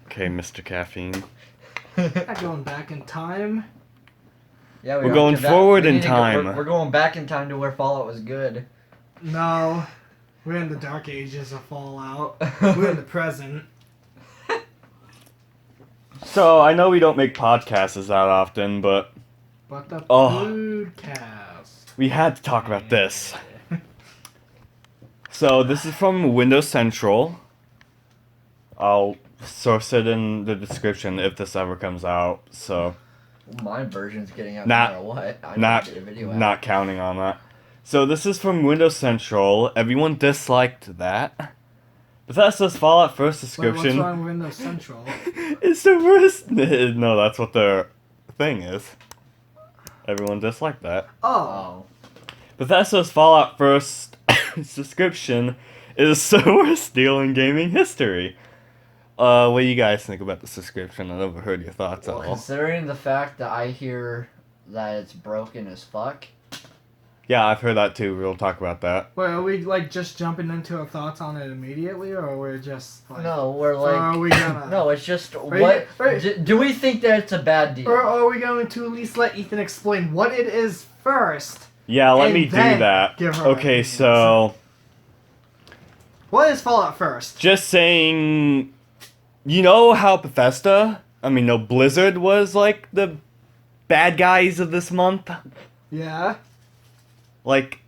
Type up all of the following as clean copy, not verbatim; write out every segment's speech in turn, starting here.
Okay, Mr. Caffeine. Not going back in time. Yeah, We're going forward in time. We're going back in time to where Fallout was good. No. We're in the dark ages of Fallout. We're in the present. So, I know we don't make podcasts that often, but But the foodcast. we had to talk about this. So, this is from Windows Central. I'll source it in the description if this ever comes out, so... My version's getting out no matter what. I not, get a video out. Not counting on that. So, this is from Windows Central. Everyone disliked that. Bethesda's Fallout First description... Wait, what's wrong with Windows Central? It's the worst... No, that's what their thing is. Everyone disliked that. Oh. Bethesda's Fallout First description is the worst deal in gaming history. What do you guys think about this description? I never heard your thoughts at all. Considering the fact that I hear that it's broken as fuck. Yeah, I've heard that too. We'll talk about that. Wait, are we just jumping into our thoughts on it immediately, or we're just No, we're are we gonna? No, it's just do we think that it's a bad deal? Or are we going to at least let Ethan explain what it is first? Yeah, let me do that. Okay, so what is Fallout First? Just saying, you know how Blizzard was like the bad guys of this month? Yeah. Like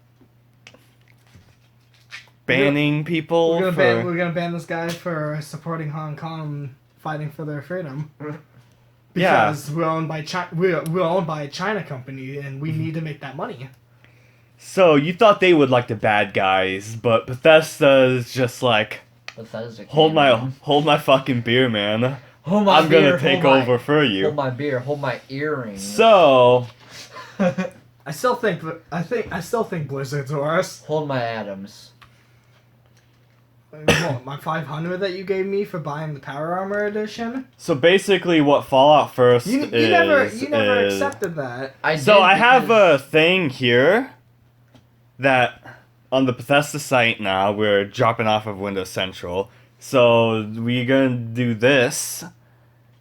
banning people. We're gonna ban this guy for supporting Hong Kong fighting for their freedom. Because we're owned by we're owned by a China company and we need to make that money. So you thought they would like the bad guys, but Bethesda's just like hold my fucking beer, man. I'm gonna take over for you. Hold my beer. Hold my earrings. So, I still think Blizzard's worse. Hold my atoms. What, my 500 that you gave me for buying the Power Armor edition? So basically, what Fallout First you never accepted that. I have a thing here that on the Bethesda site now we're dropping off of Windows Central. So we're gonna do this.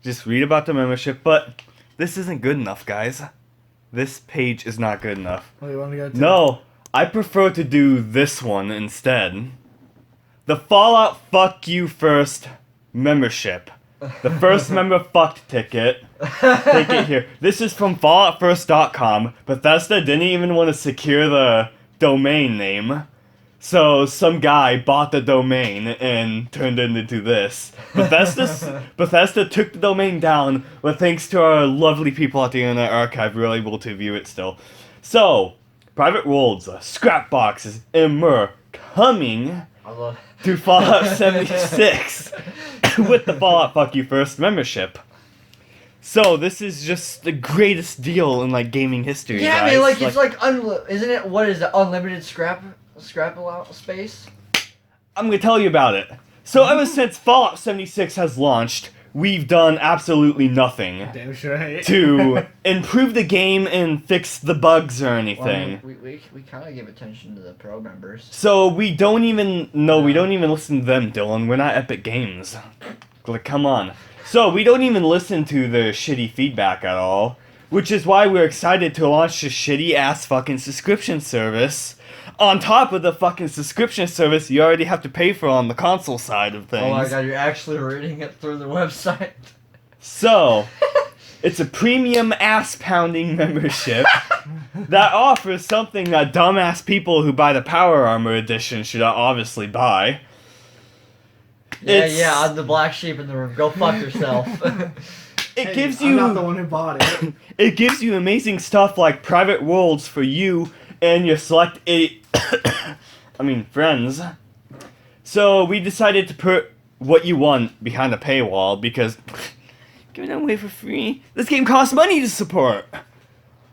Just read about the membership, but this isn't good enough, guys. This page is not good enough. What do you want to go to? No, I prefer to do this one instead. The Fallout Fuck You First membership. The first member fucked ticket. Take it here. This is from FalloutFirst.com. Bethesda didn't even want to secure the domain name. So some guy bought the domain and turned it into this. Bethesda took the domain down, but thanks to our lovely people at the Internet Archive, we were able to view it still. So, private worlds, scrap boxes, and more coming to Fallout 76 with the Fallout Fuck You First membership. So this is just the greatest deal in like gaming history. Yeah, guys. I mean, it's isn't it? What is it? Unlimited scrap space? I'm gonna tell you about it. So ever since Fallout 76 has launched, we've done absolutely nothing to improve the game and fix the bugs or anything. Well, we kind of give attention to the pro members. So we don't even listen to them, Dylan. We're not Epic Games. Like, come on. So we don't even listen to the shitty feedback at all, which is why we're excited to launch this shitty ass fucking subscription service. On top of the fucking subscription service you already have to pay for on the console side of things. Oh my god, you're actually reading it through the website. So, it's a premium ass-pounding membership that offers something that dumbass people who buy the Power Armor edition should obviously buy. Yeah, I'm the black sheep in the room. Go fuck yourself. It gives you... I'm not the one who bought it. It gives you amazing stuff like private worlds for you and your select friends. So we decided to put what you want behind a paywall because giving it away for free. This game costs money to support.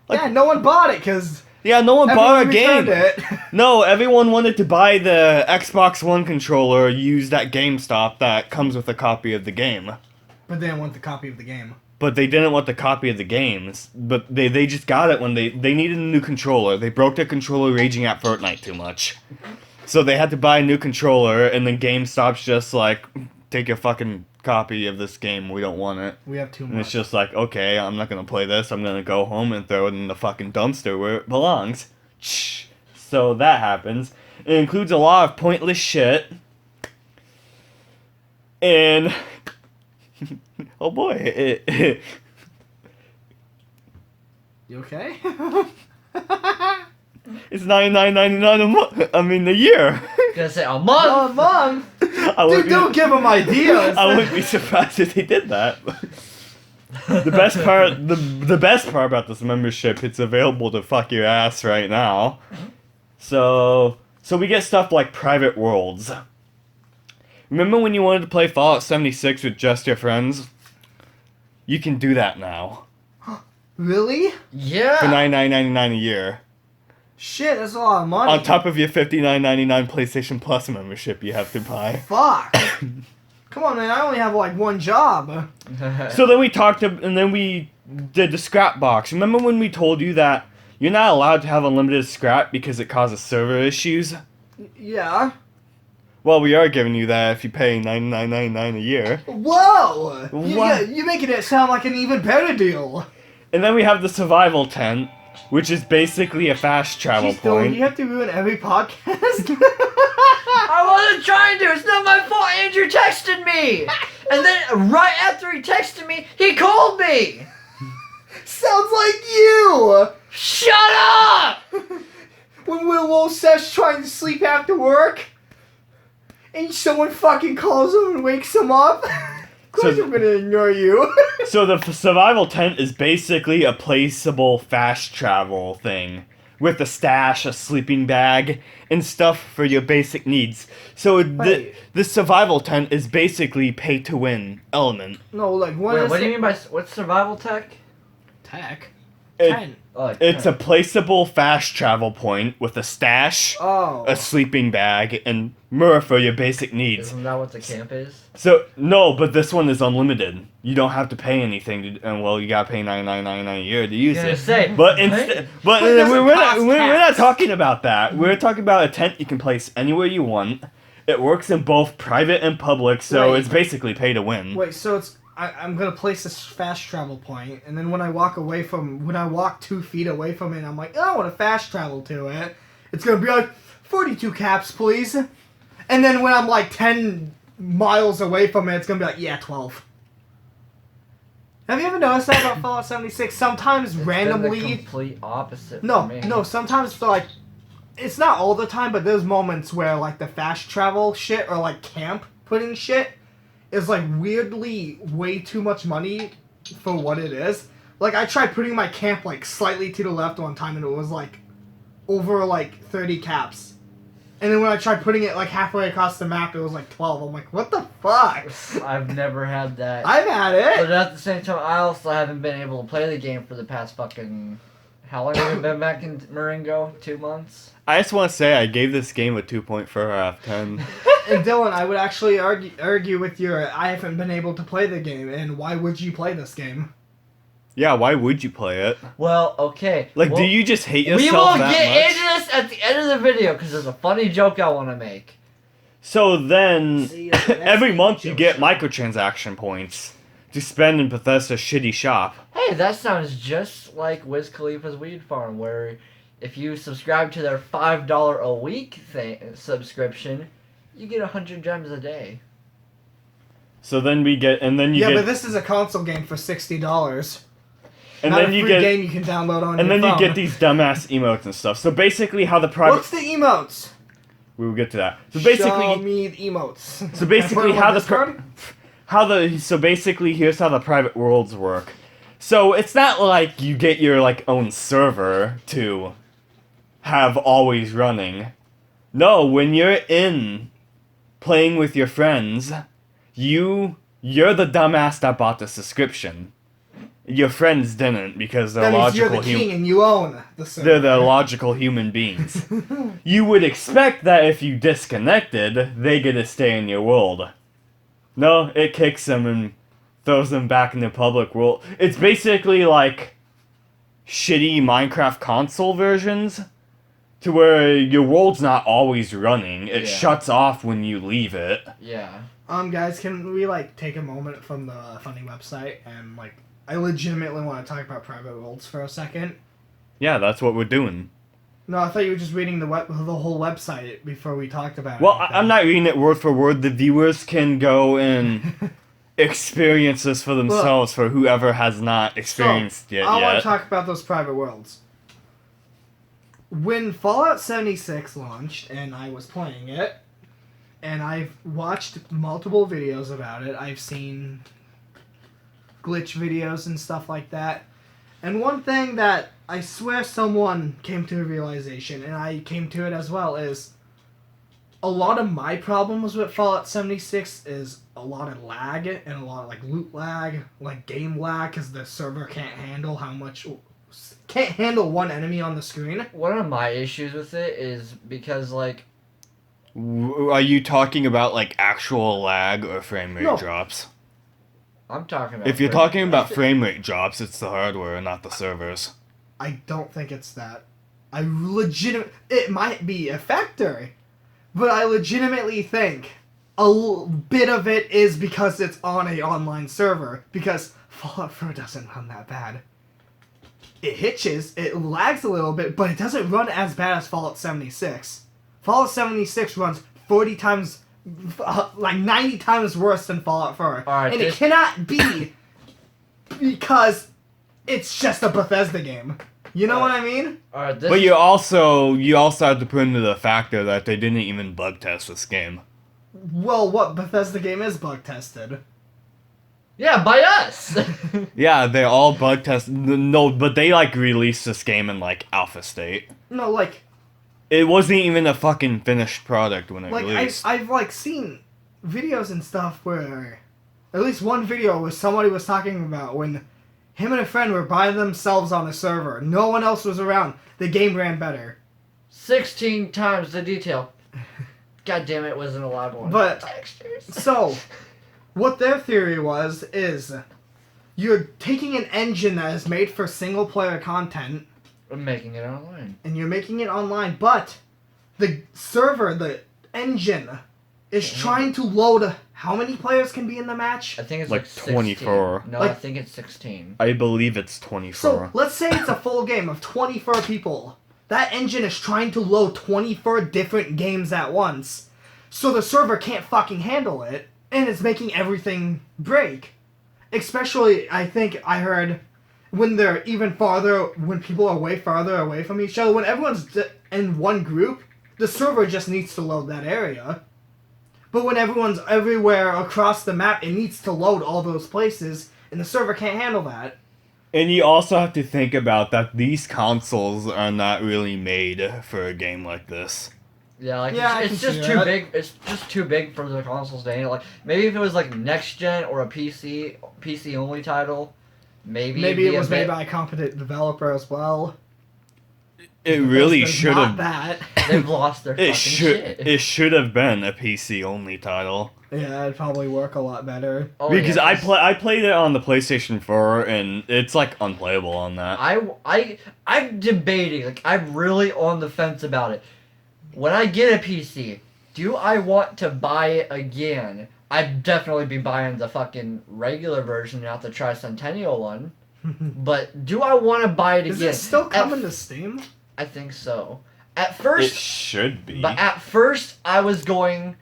Yeah, no one bought it because no one bought our game. It. No, everyone wanted to buy the Xbox One controller used at GameStop that comes with a copy of the game. But they didn't want the copy of the game. But they didn't want the copy of the games. But they just got it when they needed a new controller. They broke their controller raging at Fortnite too much. So they had to buy a new controller, and then GameStop's just like, take your fucking copy of this game. We don't want it. We have too And much. it's just like, okay, I'm not gonna play this. I'm gonna go home and throw it in the fucking dumpster where it belongs. So that happens. It includes a lot of pointless shit. And oh boy, You okay? it's $99.99 a month. I mean, a year. Gonna say a month. Mom! I wouldn't Dude, don't give him ideas! I wouldn't be surprised if they did that. The best part about this membership, it's available to fuck your ass right now. So we get stuff like private worlds. Remember when you wanted to play Fallout 76 with just your friends? You can do that now Really? Yeah. for $99.99 a year. Shit, that's a lot of money. On top of your $59.99 PlayStation Plus membership you have to buy. Fuck. Come on, man. I only have like one job. So then we talked, and then we did the scrap box. Remember when we told you that you're not allowed to have unlimited scrap because it causes server issues? Yeah. Well, we are giving you that if you pay $99.99 a year. Whoa! What? You're making it sound like an even better deal. And then we have the survival tent, which is basically a fast travel Jeez, Dylan, point. you have to ruin every podcast. I wasn't trying to. It's not my fault. Andrew texted me, and then right after he texted me, he called me. Sounds like you! Shut up! When we're low sesh trying to sleep after work, and someone fucking calls him and wakes him up. Of course I'm gonna ignore you. So the survival tent is basically a placeable fast travel thing. With a stash, a sleeping bag, and stuff for your basic needs. So the survival tent is basically pay-to-win element. No, like what Wait, is what do it? you mean by what's survival tech? Tech? It- 10. Oh, like It's a placeable fast travel point with a stash, Oh. a sleeping bag, and more for your basic needs. Isn't that what the camp is? So, no, but this one is unlimited. You don't have to pay anything, and well, you gotta pay $99.99 a year to use Gonna it. say, But right? instead, But it doesn't we're cost not tax. talking about that. We're talking about a tent you can place anywhere you want. It works in both private and public, so Wait. it's basically pay to win. Wait, so it's I'm gonna place this fast travel point, and then when I walk 2 feet away from it, I'm like, oh, I want to fast travel to it. It's gonna be like 42 caps, please. And then when I'm like 10 miles away from it, it's gonna be like, yeah, 12. Have you ever noticed that about Fallout 76? Sometimes It's randomly. been the complete opposite for No, me. no. Sometimes like, it's not all the time, but there's moments where like the fast travel shit or like camp putting shit is like weirdly way too much money for what it is. Like I tried putting my camp like slightly to the left one time, and it was like over like 30 caps. And then when I tried putting it like halfway across the map, it was like 12. I'm like, what the fuck? I've never had that. I've had But it. at the same time, I also haven't been able to play the game for the past fucking... How long have you been back in Marengo? 2 months? I just want to say I gave this game a 2.4 out of 10. And Dylan, I would actually argue with your I haven't been able to play the game, and why would you play this game? Yeah, why would you play it? Well, okay. Like, well, do you just hate yourself we will that get much? into this at the end of the video, because there's a funny joke I want to make. So then, See you at the next every month you joke get show. microtransaction points to spend in Bethesda's shitty shop. Hey, that sounds just like Wiz Khalifa's Weed Farm, where if you subscribe to their $5 a week subscription, you get 100 gems a day. So then we get, and then you Yeah, get, but this is a console game for $60. and Not then a you free get, game you can download on and your then phone. you get these dumbass emotes and stuff. So basically, how the private, What's the emotes? we will get to that. So Show basically, me the emotes. so basically, Can I put them on Discord? so basically, here's how the private worlds work. So it's not like you get your like own server to have always running. No, when you're in playing with your friends, you're the dumbass that bought the subscription. Your friends didn't because they're That means you're logical the king human. and you own the server. They're the logical human beings. You would expect that if you disconnected, they get to stay in your world. No, it kicks them and throws them back in the public world. It's basically like shitty Minecraft console versions, to where your world's not always running. It Yeah. shuts off when you leave it. Yeah. Guys, can we like take a moment from the funny website and like I legitimately want to talk about private worlds for a second. Yeah, that's what we're doing. No, I thought you were just reading the whole website before we talked about it. Well, I'm not reading it word for word. The viewers can go and experience this for themselves for whoever has not experienced it I want to yet. talk about those private worlds. When Fallout 76 launched and I was playing it, and I've watched multiple videos about it, I've seen glitch videos and stuff like that. And one thing that I swear someone came to a realization, and I came to it as well, is a lot of my problems with Fallout 76 is a lot of lag and a lot of like loot lag, like game lag, because the server can't handle one enemy on the screen. One of my issues with it is because, like, Are you talking about like actual lag or frame rate No. drops? I'm talking about. If you're frame talking rate. about frame rate drops, it's the hardware, not the servers. I don't think it's that. It might be a factor, but I legitimately think bit of it is because it's on a online server, because Fallout 4 doesn't run that bad. It hitches, it lags a little bit, but it doesn't run as bad as Fallout 76. Fallout 76 runs 40 times, like 90 times worse than Fallout 4. Alright, and it cannot be because it's just a Bethesda game. You know what I mean? Alright, this. But you also have to put into the factor that they didn't even bug test this game. Well, what Bethesda game is bug tested? Yeah, by us. Yeah, they all bug tested. No, but they like released this game in like alpha state. No, like It wasn't even a fucking finished product when it released. I've like seen videos and stuff where, at least one video where somebody was talking about when him and a friend were by themselves on a server, no one else was around, the game ran better. 16 times the detail. God damn it, wasn't a loud one. But Textures. so, what their theory is, you're taking an engine that is made for single player content. I'm making it online. And you're making it online, but the server, the engine, is trying to load how many players can be in the match? I think it's Like 16. 24. No, Like- I think it's 16. I believe it's 24. So, let's say it's a full game of 24 people. That engine is trying to load 24 different games at once. So the server can't fucking handle it, and it's making everything break. Especially, I think I heard, when they're even farther, when people are way farther away from each other, when everyone's in one group, the server just needs to load that area. But when everyone's everywhere across the map, it needs to load all those places, and the server can't handle that. And you also have to think about that these consoles are not really made for a game like this. Yeah, like Yeah, I it's can just see too that. big. It's just too big for the consoles to handle. Like maybe if it was like next gen or a PC only title, maybe Maybe it'd it be was a made bit- by a competent developer as well. It really There's should not have. that. They've lost their fucking It shit. should have been a PC only title. Yeah, it'd probably work a lot better. Oh, Because yeah, I played it on the PlayStation 4 and it's like unplayable on that. I'm debating. Like I'm really on the fence about it. When I get a PC, do I want to buy it again? I'd definitely be buying the fucking regular version, not the Tricentennial one. But do I want to buy it Is again? it still At coming to Steam? I think so. At It first, should be. but at first I was going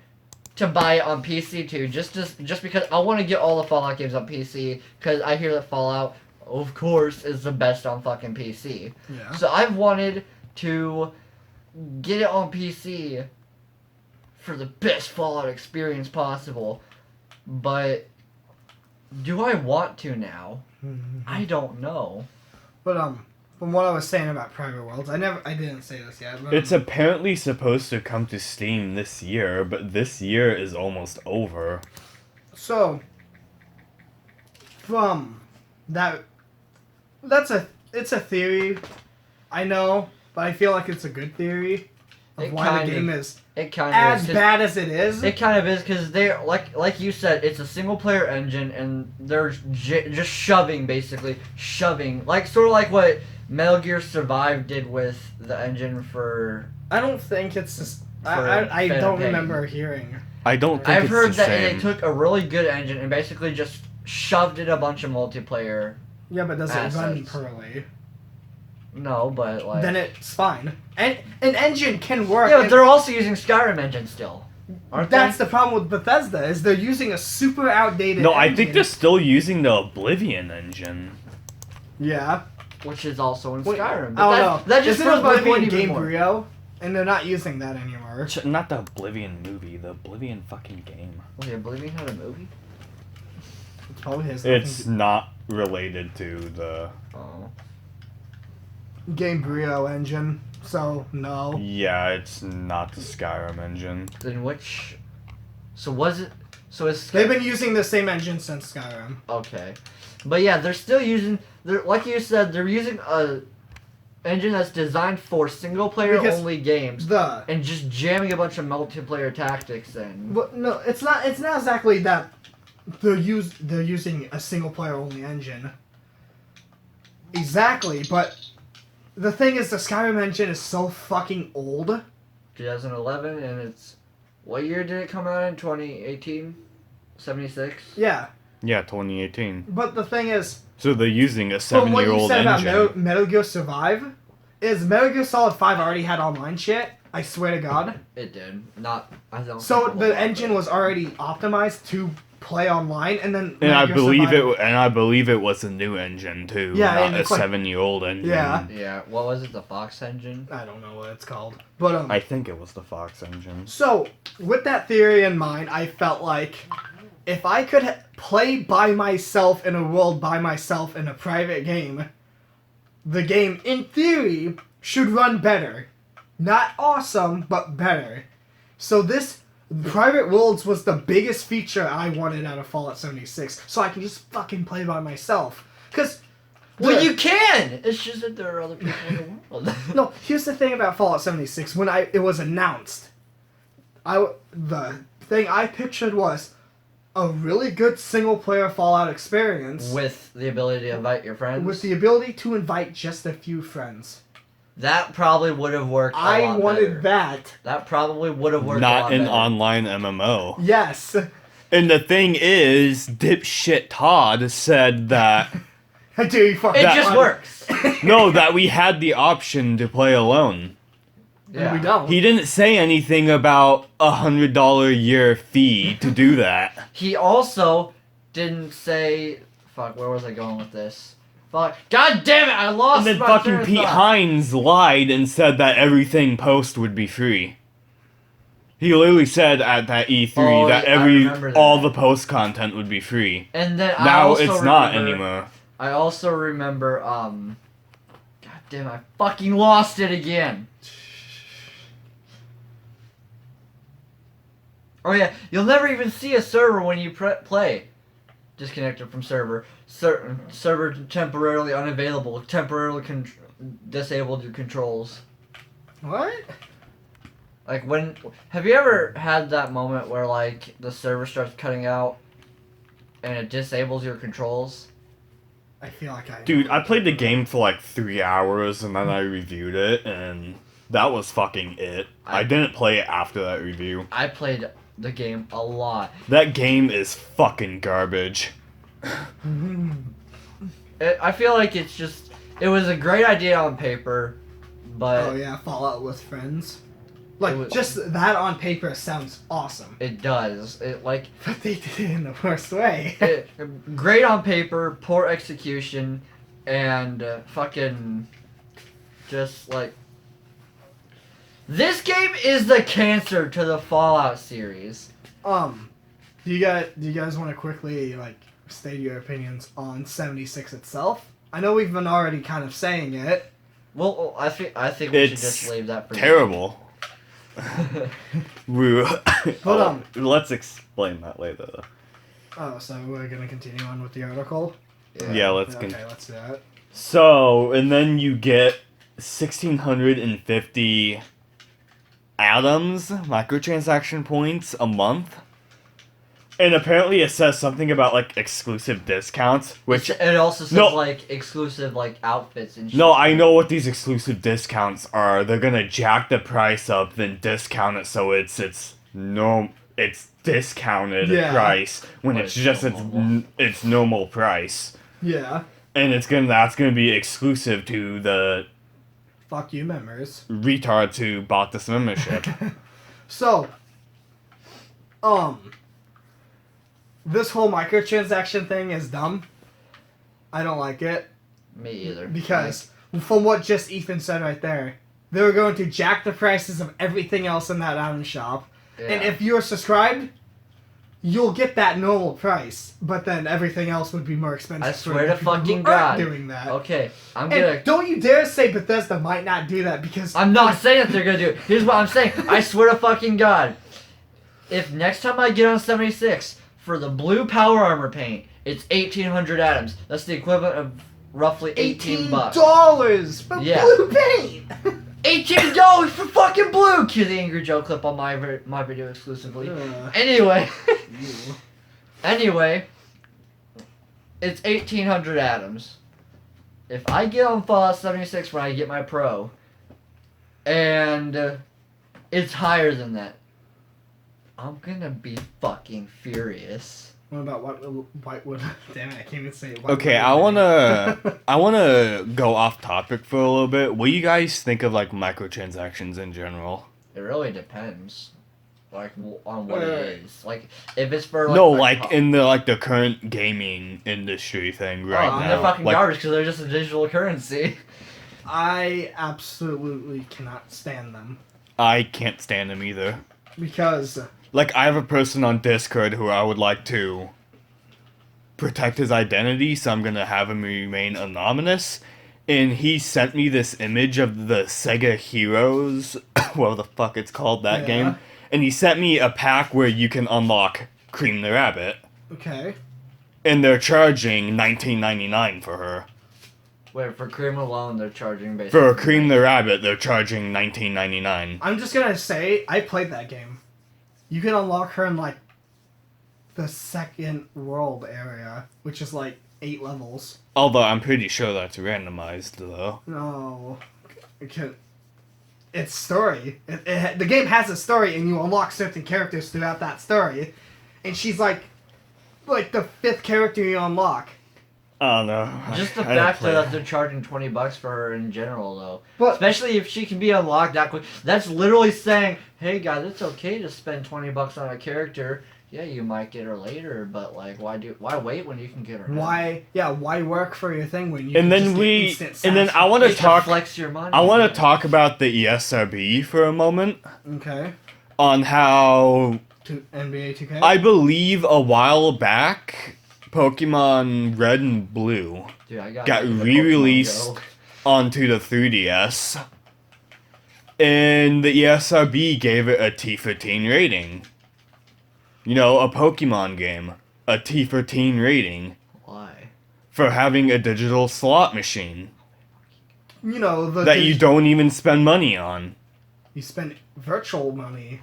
to buy it on PC too, just because I want to get all the Fallout games on PC, because I hear that Fallout, of course, is the best on fucking PC. Yeah. So I've wanted to get it on PC for the best Fallout experience possible, but do I want to now? I don't know. But from what I was saying about Private Worlds, I didn't say this yet. But, It's apparently supposed to come to Steam this year, but this year is almost over. So, from that, it's a theory, I know, but I feel like it's a good theory of It why kind the game of- is It kind as of is. 'Cause bad as it is. It kind of is because they're like you said, it's a single player engine, and they're just shoving, basically shoving, like sort of like what Metal Gear Survive did with the engine for. I don't think it's just, For I Phantom don't Pain. remember hearing. I don't think I've it's heard the that same. they took a really good engine and basically just shoved in a bunch of multiplayer. Yeah, but does it run Assets. poorly? No, but like. Then it's fine. And an engine can work. Yeah, but and they're also using Skyrim engine still. Aren't that's they? the problem with Bethesda is they're using a super outdated. No, I engine. think they're still using the Oblivion engine. Yeah. Which is also in Wait, Skyrim. I But don't know. that just Isn't proves my point Oblivion even Game more. Brio, and they're not using that anymore. Not the Oblivion movie, the Oblivion fucking game. Wait, Oblivion had a movie? It probably has nothing It's to- not related to the. Oh. Game Brio engine. So no. Yeah, it's not the Skyrim engine. Then which? So was it? So is They've been using the same engine since Skyrim. okay, but yeah, they're still using. They're like you said, they're using a engine that's designed for single player Because only games The and just jamming a bunch of multiplayer tactics in. but no, it's not. It's not exactly that. They're using a single player only engine. Exactly, but the thing is, the Skyrim engine is so fucking old. 2011, and it's what year did it come out in? 2018, 76. Yeah, Yeah, 2018. but the thing is, So they're using a from what you 7-year-old said about engine. Metal Gear Survive, is Metal Gear Solid 5 already had online shit? I swear to God. It did not. I don't. So think the engine was already optimized to play online, and then And I Metal Gear believe Survive- it was a new engine too. Yeah, not and a it's like- 7-year-old engine. Yeah. Yeah. What was it? The Fox engine. I don't know what it's called, but I think it was the Fox engine. So, with that theory in mind, I felt like if I could play by myself in a world by myself in a private game, the game, in theory, should run better. Not awesome, but better. So this private worlds was the biggest feature I wanted out of Fallout 76, so I can just fucking play by myself. Because... Well, you can. It's just that there are other people in the world. No, here's the thing about Fallout 76. When it was announced, the thing I pictured was a really good single-player Fallout experience With the ability to invite your friends. with the ability to invite just a few friends. That probably would have worked. I wanted that. That probably would have worked. a Not lot an better. online MMO. Yes. And the thing is, dipshit Todd said that Dude, fucking It That- just works. no, that we had the option to play alone. And we don't. He didn't say anything about $100 a year fee to do that. He also didn't say. Fuck. Where was I going with this? Fuck. God damn it! I lost And then my fucking train of Pete thought. Hines lied and said that everything post would be free. He literally said at that E3 Oh, that I remember that. all the post content would be free. And then I Now also it's not remember- anymore. I also remember. God damn! I fucking lost it again. Oh yeah, you'll never even see a server when you play. Disconnected from server. Server temporarily unavailable. Temporarily disabled your controls. What? Like when, have you ever had that moment where like the server starts cutting out, and it disables your controls? I feel like I... Dude, I played the game for like 3 hours and then I reviewed it and that was fucking it. I didn't play it after that review. I played the game a lot. That game is fucking garbage. I feel like it's just, it was a great idea on paper, but Oh yeah, Fallout with friends. Like, It was- just that on paper sounds awesome. it does. It like, But they did it in the worst way. great on paper, poor execution, and fucking just like, this game is the cancer to the Fallout series. Do you guys want to quickly like state your opinions on 76 itself? I know we've been already kind of saying it. Well, I think we should It's just leave that for terrible. Hold Let's explain that later. Though. Oh, so we're gonna continue on with the article. Yeah, let's Okay, continue. let's do that. So, and then you get 1,650 atoms, microtransaction points a month. And apparently it says something about like exclusive discounts, which it also says No. like exclusive like outfits and shit. no, I know what these exclusive discounts are. They're gonna jack the price up, then discount it so it's discounted Yeah. price when But it's it's just still normal. it's normal price, Yeah. and that's gonna be exclusive to the Fuck you, members. retards who bought this membership. So, this whole microtransaction thing is dumb. I don't like it. Me either. Because, from what just Ethan said right there, they were going to jack the prices of everything else in that item shop. Yeah. And if you're subscribed, you'll get that normal price. But then everything else would be more expensive. I for swear the to people who fucking aren't God. doing that. Okay, I'm And gonna. don't you dare say Bethesda might not do that because... I'm not saying that they're gonna do it. Here's what I'm saying. I swear to fucking God. If next time I get on 76 for the blue power armor paint, it's 1,800 atoms. That's the equivalent of roughly $18. $18 for Yeah. blue paint! $18 for fucking blue! Cue the Angry Joe clip on my video exclusively. Anyway. Anyway. It's 1,800 atoms. If I get on Fallout 76 when I get my pro, and it's higher than that, I'm gonna be fucking furious. What about Whitewood? Damn it, I can't even say it. Okay, I wanna go off topic for a little bit. What do you guys think of like microtransactions in general? It really depends, like on what Wait. it is. Like if it's for like No, my like co- in the current gaming industry thing right oh, now. they're fucking like, garbage because they're just a digital currency. I absolutely cannot stand them. I can't stand them either. Because... Like, I have a person on Discord who I would like to protect his identity, so I'm gonna have him remain anonymous. And he sent me this image of the Sega Heroes, what the fuck it's called, that Yeah. game. And he sent me a pack where you can unlock Cream the Rabbit. Okay. And they're charging $19.99 for her. Wait, for cream alone, they're charging basically. For Cream the Rabbit, they're charging $19.99. I'm just gonna say, I played that game. You can unlock her in, like, the second world area, which is, like, 8 levels. Although I'm pretty sure that's randomized, though. No. It's story. The game has a story, and you unlock certain characters throughout that story. And she's, like the 5th character you unlock. I don't know. Just the I didn't fact play that it. they're charging $20 for her in general, though. But Especially if she can be unlocked that quick. That's literally saying, hey guys, it's okay to spend $20 on a character. Yeah, you might get her later, but like, why wait when you can get her now? why work for your thing when you And can then just get we, instant and then I satisfaction? want to You can talk. flex your money. I want yeah. to talk about the ESRB for a moment Okay. on how To NBA 2K? I believe a while back, Pokemon Red and Blue Dude, I got into Pokemon re-released Go. onto the 3DS, and the ESRB gave it a T for teen rating. You know, a Pokemon game, a T for teen rating Why? for having a digital slot machine You know, that you don't even spend money on. You spend virtual money.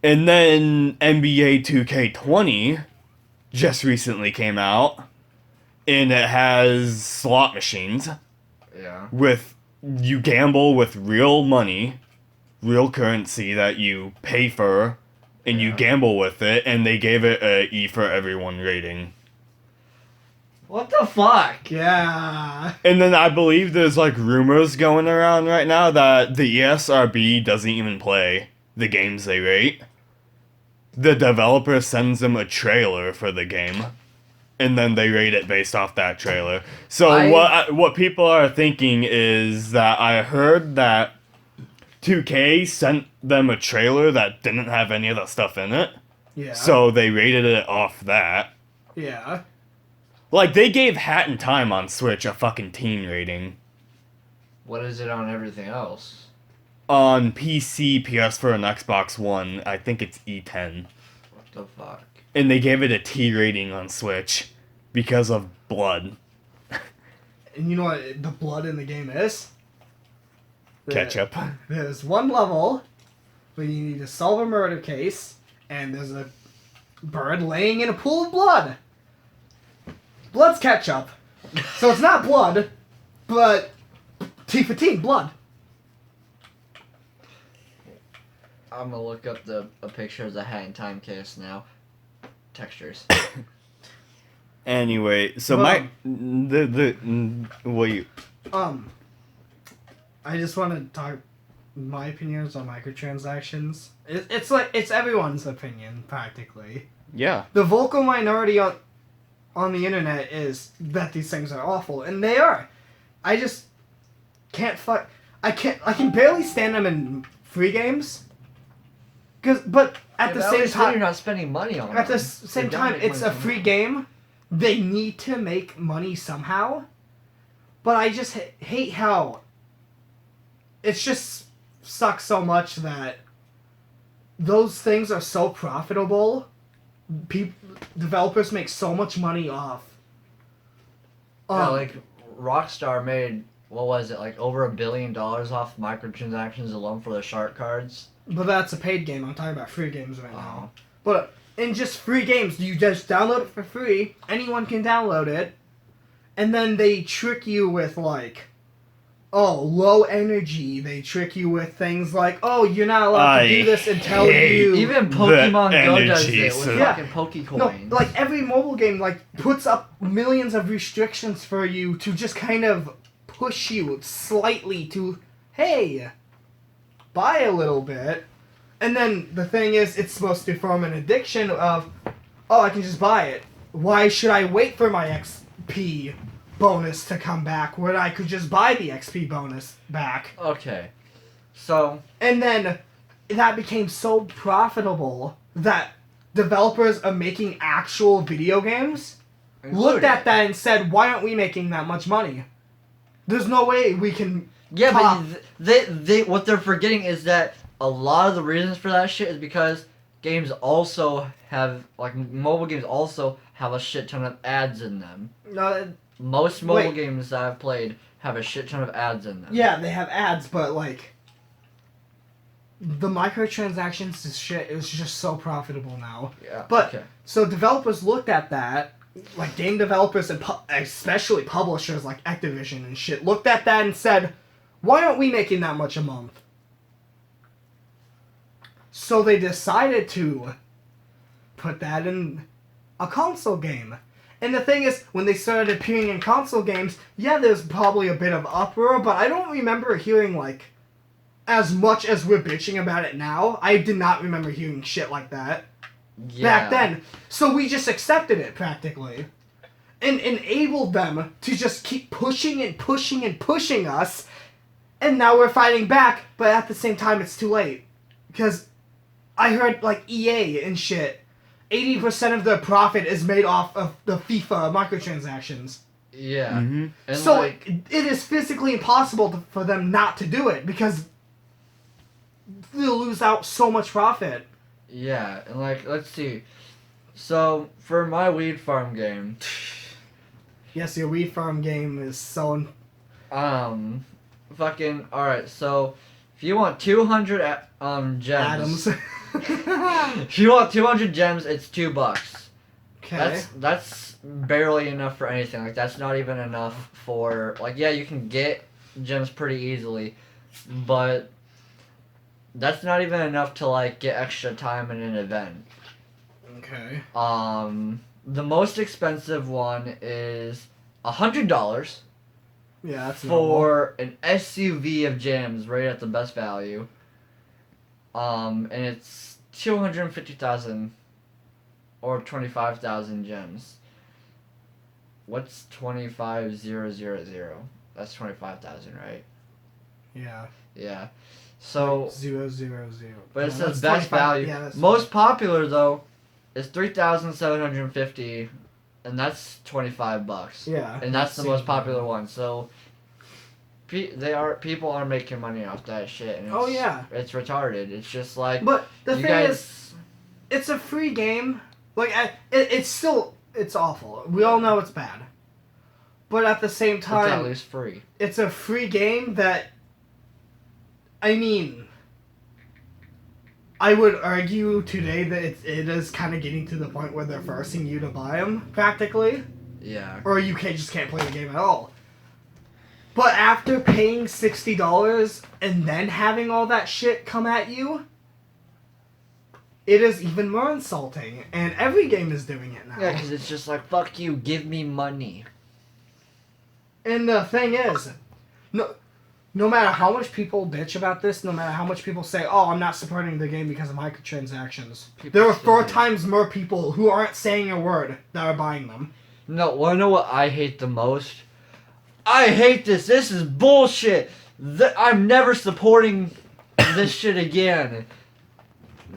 And then NBA 2K20 just recently came out, and it has slot machines Yeah. with you gamble with real money, real currency that you pay for, and you Yeah. gamble with it, and they gave it a E for everyone rating. What the fuck? Yeah. And then I believe there's like rumors going around right now that the ESRB doesn't even play the games they rate. The developer sends them a trailer for the game, and then they rate it based off that trailer. So what people are thinking is that I heard that 2K sent them a trailer that didn't have any of the stuff in it, Yeah. so they rated it off that. Yeah. Like, they gave Hat in Time on Switch a fucking teen rating. What is it on everything else? On PC, PS4, and Xbox One, I think it's E10. What the fuck? And they gave it a T rating on Switch because of blood. And you know what the blood in the game is? Ketchup. There's one level where you need to solve a murder case, and there's a bird laying in a pool of blood. Blood's ketchup. So it's not blood, but T for teen, blood. I'm gonna look up the a picture of the Hat in Time case now. Textures. Anyway, so Well, wait. I just want to talk my opinions on microtransactions. It's everyone's opinion practically. Yeah. The vocal minority on the internet is that these things are awful, and they are. I just can't I can barely stand them in free games. But at the same time, you're not spending money on at them. the same They don't time, make it's money a from free them. game. They need to make money somehow. But I just hate how it just sucks so much that those things are so profitable. Developers make so much money off. Yeah, like Rockstar made what was it, like over $1 billion off microtransactions alone for their shark cards. But that's a paid game. I'm talking about free games right now. Oh. But in just free games, you just download it for free. Anyone can download it. And then they trick you with like, oh, low energy. They trick you with things like, oh, you're not allowed to do this until you... Even Pokemon Go does energy, it with so- fucking Pokecoins. No, like every mobile game like puts up millions of restrictions for you to just kind of push you slightly to, hey, buy a little bit. And then the thing is, it's supposed to form an addiction of, oh, I can just buy it. Why should I wait for my XP bonus to come back when I could just buy the XP bonus back? Okay. So, And then that became so profitable that developers of making actual video games looked at that and said, why aren't we making that much money? There's no way we can... yeah, top- but they what they're forgetting is that a lot of the reasons for that shit is because games also have, like, mobile games also have a shit ton of ads in them. No, Most mobile Wait. games that I've played have a shit ton of ads in them. yeah, they have ads, but, like... The microtransactions is shit is just so profitable now. Yeah. But, okay. so developers looked at that, like game developers and especially publishers like Activision and shit, looked at that and said, why aren't we making that much a month? So they decided to put that in a console game. And the thing is, when they started appearing in console games, yeah, there's probably a bit of uproar, but I don't remember hearing, like, as much as we're bitching about it now, I did not remember hearing shit like that back then. So we just accepted it, practically. And enabled them to just keep pushing and pushing and pushing us, and now we're fighting back, but at the same time, it's too late. Because I heard, like, EA and shit, 80% of their profit is made off of the FIFA microtransactions. Yeah. Mm-hmm. And So like, it is physically impossible for them not to do it, because they'll lose out so much profit. yeah, and like, let's see. So for my weed farm game, Yes, your weed farm game is so... fucking alright. So if you want 200 gems, Adams. if you want 200 gems, it's $2. Okay. That's barely enough for anything. Like that's not even enough for like yeah, you can get gems pretty easily, but that's not even enough to like get extra time in an event. Okay. The most expensive one is $100 Yeah, that's normal. for an SUV of gems right at the best value. And it's 250,000 or 25,000 gems. What's 25,000? That's 25,000, right? Yeah. Yeah. So, 000. but it Yeah, says that's best 25 value. Yeah, that's Most popular though is 3,750, and that's $25. Yeah. And that's the seems most popular normal. one. So, people are making money off that shit. And it's, Oh, yeah. it's retarded. It's just like But the you thing guys. is, it's a free game. Like, it's still... It's awful. We all know it's bad. But at the same It's at time, least free. it's a free game that... I mean... I would argue today that it is kind of getting to the point where they're forcing you to buy them, practically. Yeah. Or you just can't play the game at all. But after paying $60 and then having all that shit come at you, it is even more insulting. And every game is doing it now. Yeah, because it's just like, fuck you, give me money. And the thing is, no matter how much people bitch about this, no matter how much people say, oh, I'm not supporting the game because of microtransactions, there are 4 times more people who aren't saying a word that are buying them. No, wanna know what I hate the most? I hate this. This is bullshit. I'm never supporting this shit again.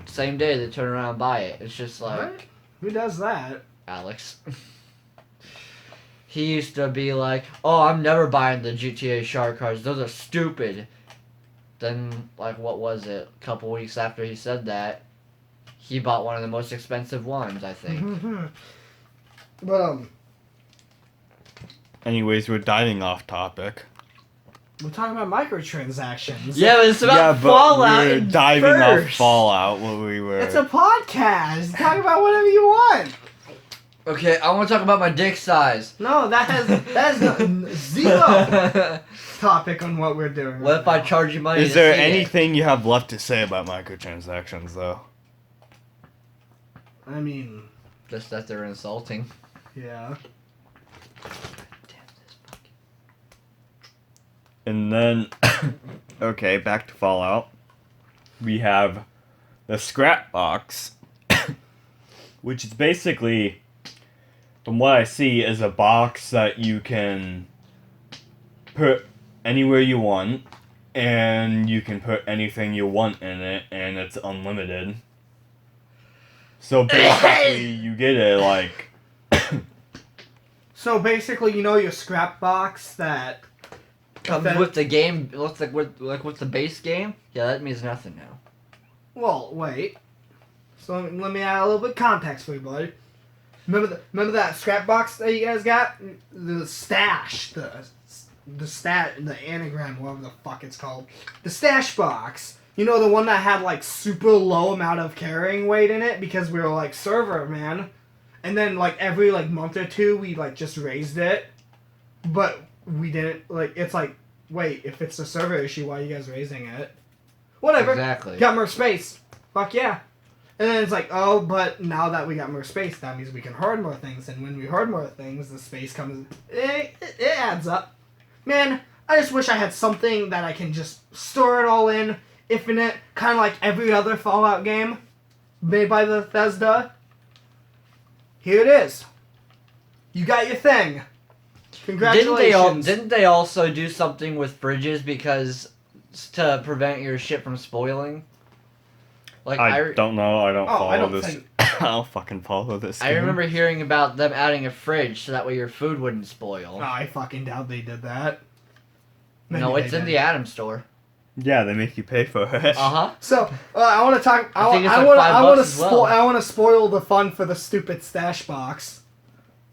Same day they turn around and buy it. It's just like... What? Who does that? Alex. He used to be like, oh, I'm never buying the GTA Shark cards. Those are stupid. Then, like, what was it? A couple weeks after he said that, he bought one of the most expensive ones, I think. But, Anyways, we're diving off topic. we're talking about microtransactions. Yeah, but it's about Fallout. We're and diving first. off Fallout when we were. It's a podcast. Talk about whatever you want. Okay, I want to talk about my dick size. No, that has zero topic on what we're doing. What if I charge you money Is to there see it? anything you have left to say about microtransactions, though? I mean, Just that they're insulting. yeah. And then, okay, back to Fallout. We have the scrap box, which is basically, from what I see, is a box that you can put anywhere you want, and you can put anything you want in it, and it's unlimited. So basically, you get it like. So basically, you know your scrap box that Comes with the game, looks like with the base game. Yeah, that means nothing now. Well, wait. So let me add a little bit of context for you, buddy. Remember that scrap box that you guys got? The stash, the anagram, whatever the fuck it's called. The stash box. You know, the one that had like super low amount of carrying weight in it because we were like server, man. And then like every like month or two we like just raised it. But we didn't, like, it's like, wait, if it's a server issue, why are you guys raising it? Whatever. Exactly. Got more space. Fuck yeah. And then it's like, oh, but now that we got more space, that means we can hoard more things. And when we hoard more things, the space comes, it adds up. Man, I just wish I had something that I can just store it all in, infinite, kind of like every other Fallout game made by Bethesda. Here it is. You got your thing. Congratulations. Didn't they also do something with fridges because to prevent your shit from spoiling? Like I don't know. I don't follow I don't this. think- I don't fucking follow this. I game. remember hearing about them adding a fridge so that way your food wouldn't spoil. Oh, I fucking doubt they did that. No, Maybe it's they in did. the Atom store. Yeah, they make you pay for it. Uh-huh. So I want to talk. I think it's like $5 as well. I want to spoil the fun for the stupid stash box.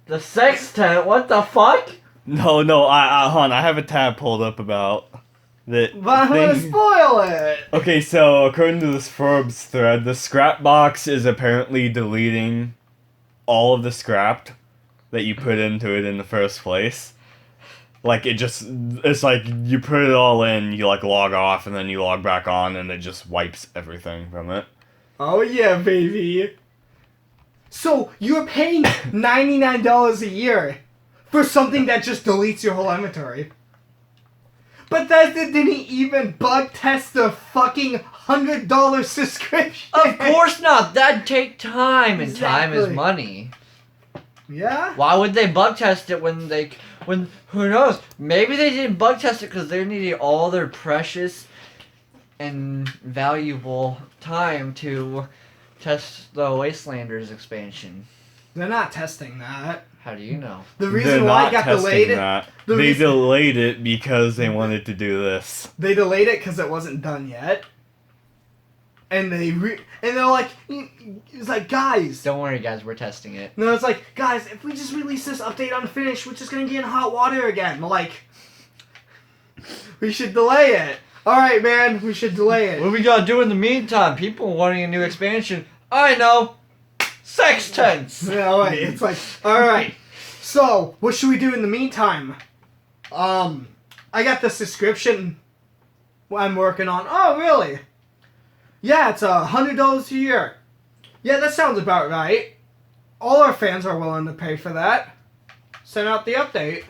The sextant, what the fuck? No, hon, I have a tab pulled up about the But I'm gonna thing. spoil it. Okay, so according to this Forbes thread, the scrap box is apparently deleting all of the scrap that you put into it in the first place. Like, it's like you put it all in, you like log off, and then you log back on, and it just wipes everything from it. Oh yeah, baby. So you're paying $99 a year for something that just deletes your whole inventory. Bethesda didn't even bug test the fucking $100 subscription. Of course not. That'd take time, and time is Exactly. money. Yeah. Why would they bug test it when who knows? Maybe they didn't bug test it because they needed all their precious and valuable time to test the Wastelanders expansion. They're not testing that. How do you know? The They're reason why not it got testing delayed. that. the They reason- delayed it because they wanted to do this. They delayed it because it wasn't done yet. And they're like, it's like, guys. Don't worry, guys. We're testing it. No, it's like, guys, if we just release this update unfinished, we're just gonna get in hot water again. Like, we should delay it. Alright, man, we should delay What it. we gotta do in the meantime? People wanting a new expansion. I know. Sextents. Alright, it's like, alright. So, what should we do in the meantime? I got the subscription I'm working on. Oh, really? Yeah, it's $100 a year. Yeah, that sounds about right. All our fans are willing to pay for that. Send out the update.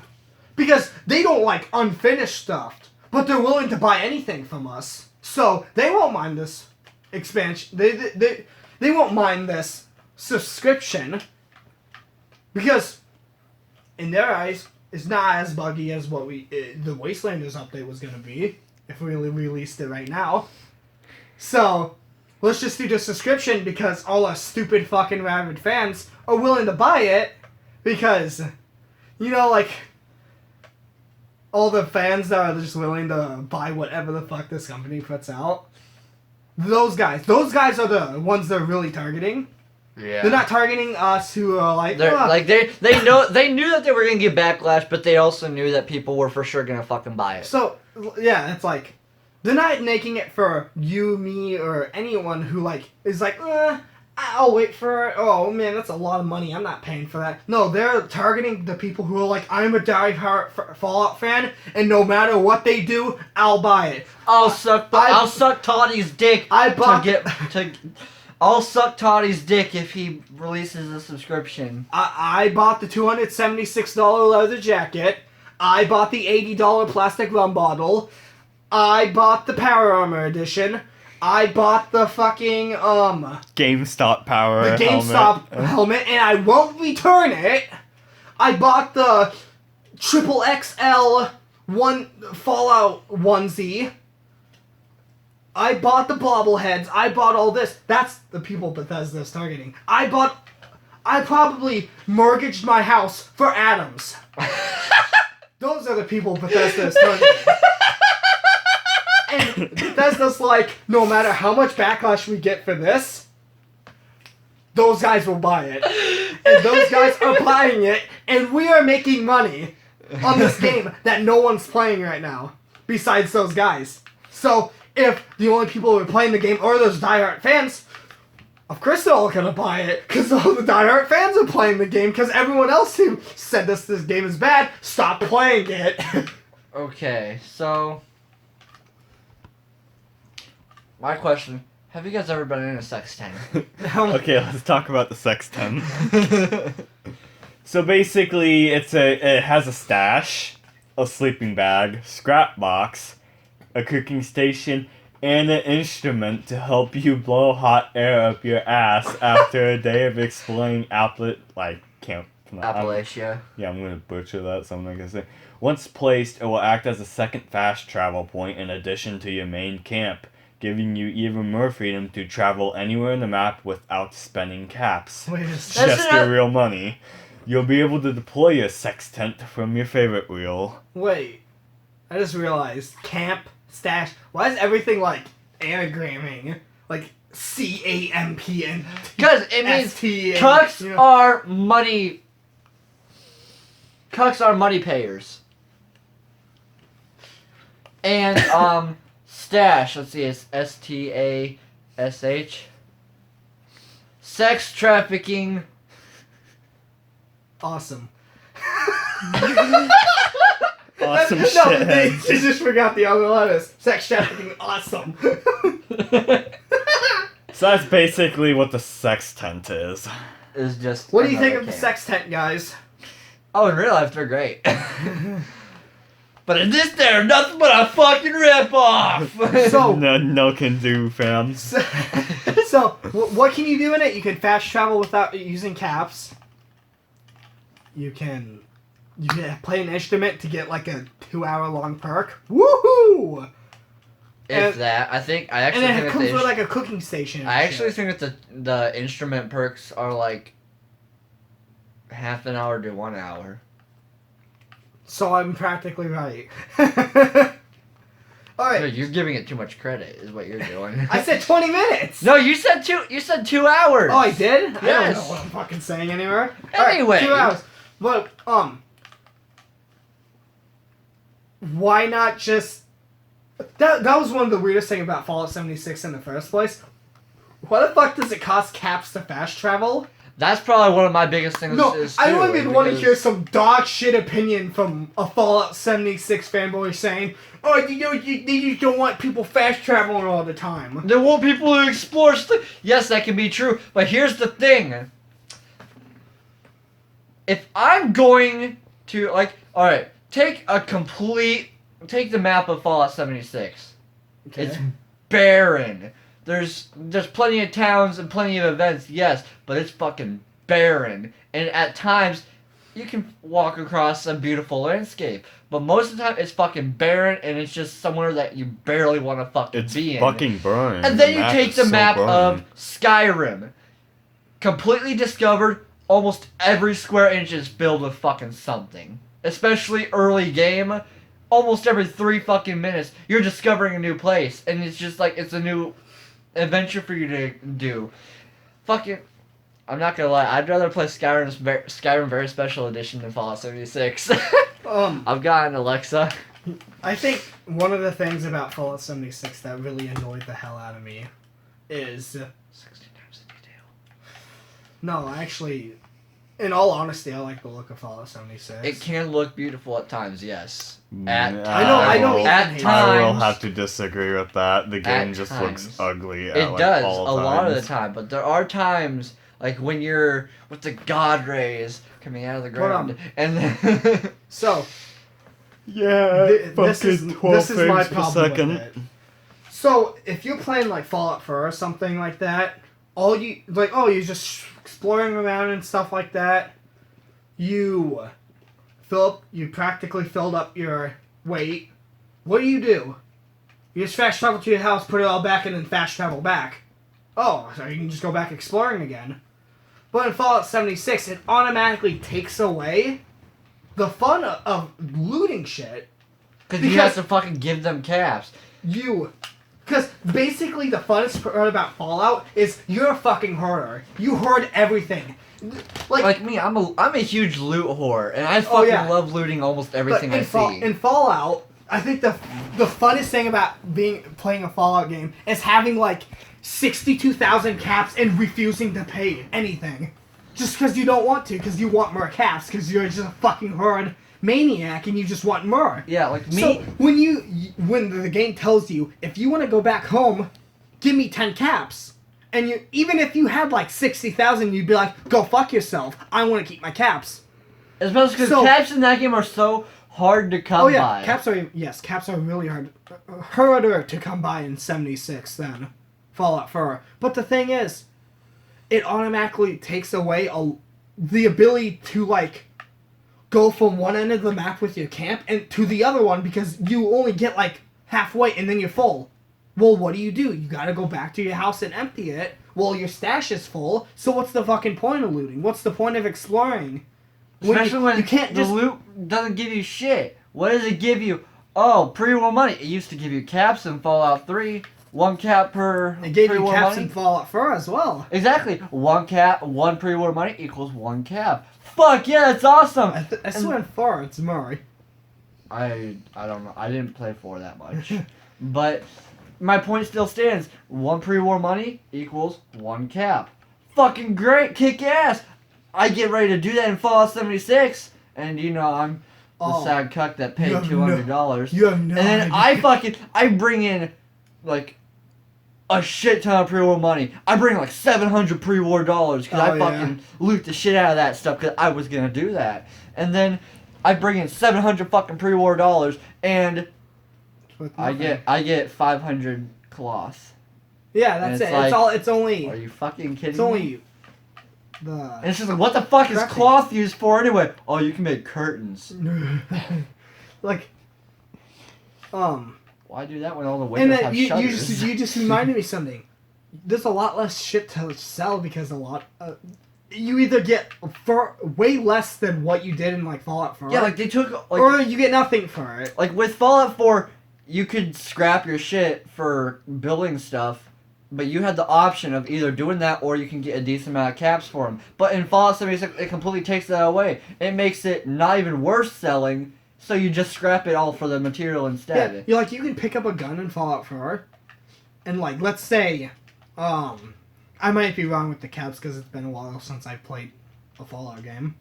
Because they don't like unfinished stuff, but they're willing to buy anything from us. So, they won't mind this expansion. They won't mind this subscription. Because, in their eyes, it's not as buggy as what the Wastelanders update was going to be. If we released it right now. So, let's just do the subscription because all our stupid fucking rabid fans are willing to buy it. Because, you know, like, all the fans that are just willing to buy whatever the fuck this company puts out. Those guys are the ones they're really targeting. Yeah. They're not targeting us who are like, They're, "Ah." like they knew that they were gonna get backlash, but they also knew that people were for sure gonna fucking buy it. So, yeah, it's like, they're not making it for you, me, or anyone who, like, is like, I'll wait for it. Oh, man, that's a lot of money. I'm not paying for that. No, they're targeting the people who are like, I'm a die-hard Fallout fan, and no matter what they do, I'll buy it. I'll suck Toddy's dick I'll suck Toddy's dick if he releases a subscription. I bought the $276 leather jacket. I bought the $80 plastic rum bottle. I bought the Power Armor edition. I bought the fucking, GameStop power the GameStop helmet, and I won't return it. I bought the triple XL Fallout onesie. I bought the bobbleheads. I bought all this. That's the people Bethesda's targeting. I probably mortgaged my house for Adams. Those are the people Bethesda's targeting. And Bethesda's like, no matter how much backlash we get for this, those guys will buy it. And those guys are buying it, and we are making money on this game that no one's playing right now, besides those guys. So, if the only people who are playing the game are those diehard fans, of course they're all gonna buy it, because all the diehard fans are playing the game, because everyone else who said this game is bad, stopped playing it. Okay, so my question: have you guys ever been in a sex tent? Okay, let's talk about the sex tent. So basically, it has a stash, a sleeping bag, scrap box, a cooking station, and an instrument to help you blow hot air up your ass after a day of exploring Appalachia. Yeah, I'm gonna butcher that, so I'm not gonna say. Once placed, it will act as a second fast travel point in addition to your main camp, giving you even more freedom to travel anywhere in the map without spending caps. Wait a Just second. your real money. You'll be able to deploy your sex tent from your favorite wheel. Wait. I just realized. Camp, stash. Why is everything like anagramming? Like C-A-M-P and Because it means S-T and, cucks you know. are money. Cucks are money payers. And stash. Let's see, it's S-T-A-S-H. Sex trafficking. Awesome. Awesome No, shit. they just forgot the other letters. Sex trafficking, awesome. So that's basically what the sex tent is. Is just. What do you think another of the camp. sex tent, guys? Oh, in real life, they're great. But in this, they're nothing but a fucking ripoff. So, No can do, fam. so what can you do in it? You can fast travel without using caps. You can play an instrument to get like a 2-hour long perk. Woohoo! If And- that, I And actually then it think comes that with like a cooking station. and I actually shit. think that the instrument perks are like half an hour to 1 hour. So I'm practically right. No, Alright. you're giving it too much credit, is what you're doing. I said 20 minutes! No, you said 2. You said 2 hours. Oh, I did? I don't Yes. know what I'm fucking saying anymore. Alright, Anyway. 2 hours. But, why not just That was one of the weirdest things about Fallout 76 in the first place. What the fuck does it cost caps to fast travel? That's probably one of my biggest things. No, is I too, don't even want to because- hear some dog shit opinion from a Fallout 76 fanboy saying, "Oh, you don't want people fast traveling all the time." They want people to explore stuff. Yes, that can be true, but here's the thing. If I'm going to, like, alright, take the map of Fallout 76. Okay. It's barren. There's plenty of towns and plenty of events, yes, but it's fucking barren. And at times, you can walk across a beautiful landscape. But most of the time, it's fucking barren, and it's just somewhere that you barely want to fucking It's be in. fucking burning. And then you map take is the so map burning. of Skyrim. Completely discovered, almost every square inch is filled with fucking something. Especially early game. Almost every 3 fucking minutes, you're discovering a new place. And it's just like, it's a new adventure for you to do. Fucking, I'm not gonna lie, I'd rather play Skyrim Very Special Edition than Fallout 76. I've got an Alexa. I think one of the things about Fallout 76 that really annoyed the hell out of me is 16 times the detail. no, actually, in all honesty, I like the look of Fallout 76. It can look beautiful at times, yes. I know will- At Ethan hates I will times, have to disagree with that. The game At just times. looks ugly. it At, like, does all a lot of the times. time, but there are times like when you're with the god rays coming out of the ground, and then So, Yeah, this is fucking 12 this is my frames per problem second. with it. So, if you're playing like Fallout 4 or something like that, all you like, oh, you're just exploring around and stuff like that. You practically filled up your weight. What do? You just fast travel to your house, put it all back, and then fast travel back. Oh, so you can just go back exploring again. But in Fallout 76, it automatically takes away the fun of looting shit. because you have to fucking give them caps. Because basically the funnest part about Fallout is you're a fucking hoarder. You hoard everything. Like me, I'm a huge loot whore, and I Oh, fucking yeah. love looting almost everything I see. In Fallout, I think the funnest thing about playing a Fallout game is having like 62,000 caps and refusing to pay anything. Just because you don't want to, because you want more caps, because you're just a fucking horde maniac and you just want more. Yeah, like me. So when the game tells you, if you want to go back home, give me 10 caps. And even if you had like 60,000, you'd be like, go fuck yourself. I want to keep my caps. Especially because So- caps in that game are so hard to come Oh yeah, by. caps are really harder to come by in 76 than Fallout 4. But the thing is, it automatically takes away the ability to like go from one end of the map with your camp and to the other one because you only get like halfway and then you're full. Well, what do? You gotta go back to your house and empty it. Well, your stash is full, so what's the fucking point of looting? What's the point of exploring? Especially when you can't the just loot doesn't give you shit. What does it give you? Oh, pre-war money. It used to give you caps in Fallout 3. 1 cap per It gave you pre-war caps money. in Fallout 4 as well. Exactly. 1 cap, 1 pre-war money equals 1 cap. Fuck yeah, that's awesome. I swear in 4 it's more. I don't know. I didn't play 4 that much. But my point still stands. 1 pre-war money equals 1 cap. Fucking great. Kick ass. I get ready to do that in Fallout 76. And you know, I'm the sad cuck that paid You have $200. You have no And then idea. I bring in, like, a shit ton of pre-war money. I bring like 700 pre-war dollars because I Oh, fucking loot the shit out of that stuff because I was gonna do that. And then I bring in 700 fucking pre-war dollars and I get 500 cloth. Yeah, that's and it. it's like, It's only Are you fucking kidding it's me? only And the it's just like, what the fuck is Crafting. cloth used for anyway? Oh, you can make curtains. like Why do that when all the and windows then have you shutters? just reminded me something. There's a lot less shit to sell because you either get for way less than what you did in like Fallout 4. Yeah, like they took like or you get nothing for it. Like with Fallout 4, you could scrap your shit for building stuff, but you had the option of either doing that or you can get a decent amount of caps for them. But in Fallout 76, it completely takes that away. It makes it not even worth selling So you just scrap it all for the material instead. Yeah, you're like, you can pick up a gun in Fallout 4, and like, let's say, I might be wrong with the caps because it's been a while since I've played a Fallout game.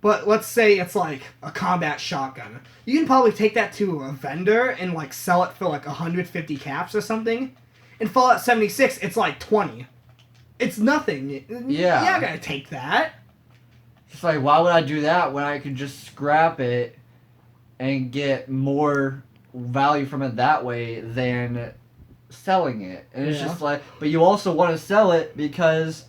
But let's say it's like a combat shotgun. You can probably take that to a vendor and like sell it for like 150 caps or something. In Fallout 76, it's like 20. It's nothing. Yeah. You're not gonna take that. It's like, why would I do that when I could just scrap it and get more value from it that way than selling it? And it's just like, but you also want to sell it because,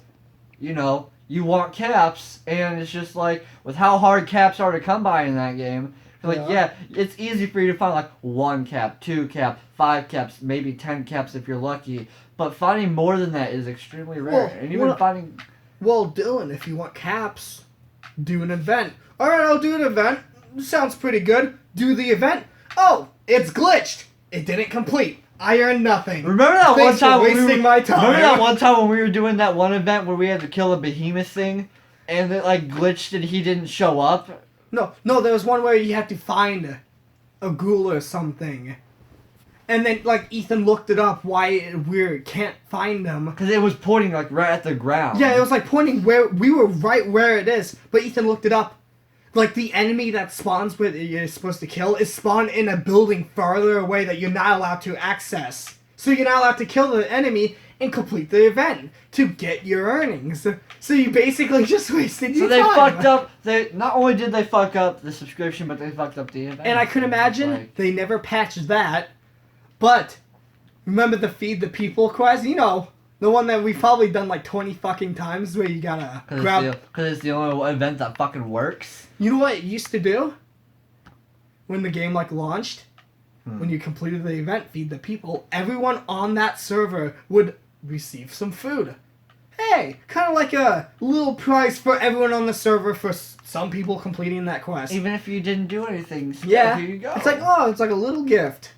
you know, you want caps, and it's just like, with how hard caps are to come by in that game, like, yeah, it's easy for you to find like 1 cap, 2 cap, 5 caps, maybe 10 caps if you're lucky, but finding more than that is extremely rare. Well, and even finding... Well, Dylan, if you want caps, do an event. Alright, I'll do an event. Sounds pretty good. Do the event. Oh, it's glitched. It didn't complete. I earned nothing. Remember that Thanks one time for wasting my time. Remember that one time when we were doing that one event where we had to kill a behemoth thing, and it like glitched and he didn't show up? No, there was one where you had to find a ghoul or something. And then, like, Ethan looked it up why we can't find them. Because it was pointing, like, right at the ground. Yeah, it was, like, pointing where... We were right where it is. But Ethan looked it up. Like, the enemy that spawns where you're supposed to kill is spawned in a building farther away that you're not allowed to access. So you're not allowed to kill the enemy and complete the event to get your earnings. So you basically just wasted your time. So they fucked up... Not only did they fuck up the subscription, but they fucked up the event. And I could imagine they never patched that. But, remember the Feed the People quest? You know, the one that we've probably done like 20 fucking times where you gotta grab... Because it's the only event that fucking works? You know what it used to do? When the game like launched? When you completed the event, Feed the People, everyone on that server would receive some food. Hey, kind of like a little prize for everyone on the server for some people completing that quest. Even if you didn't do anything, yeah, here you go. It's like, oh, it's like a little gift.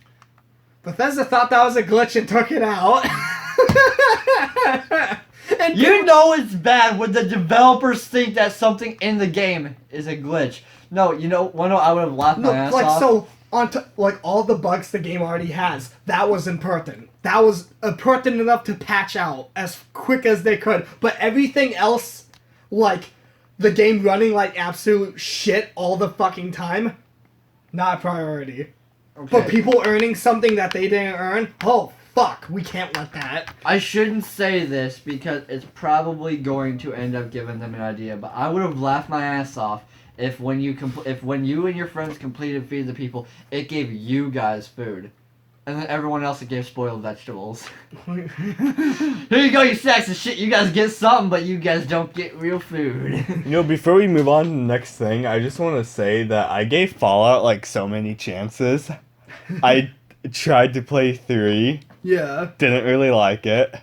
Bethesda thought that was a glitch and took it out. And you know it's bad when the developers think that something in the game is a glitch. No, you know, I would have laughed my ass off. So, like, all the bugs the game already has, that was impertinent. That was impertinent enough to patch out as quick as they could. But everything else, like, the game running like absolute shit all the fucking time, not a priority. Okay. But people earning something that they didn't earn, oh, fuck, we can't let that. I shouldn't say this because it's probably going to end up giving them an idea, but I would have laughed my ass off if when you and your friends completed Feed the People, it gave you guys food. And then everyone else it gave spoiled vegetables. Here you go, you sacks of shit. You guys get something, but you guys don't get real food. You know, before we move on to the next thing, I just want to say that I gave Fallout, like, so many chances. I tried to play 3. Yeah. Didn't really like it.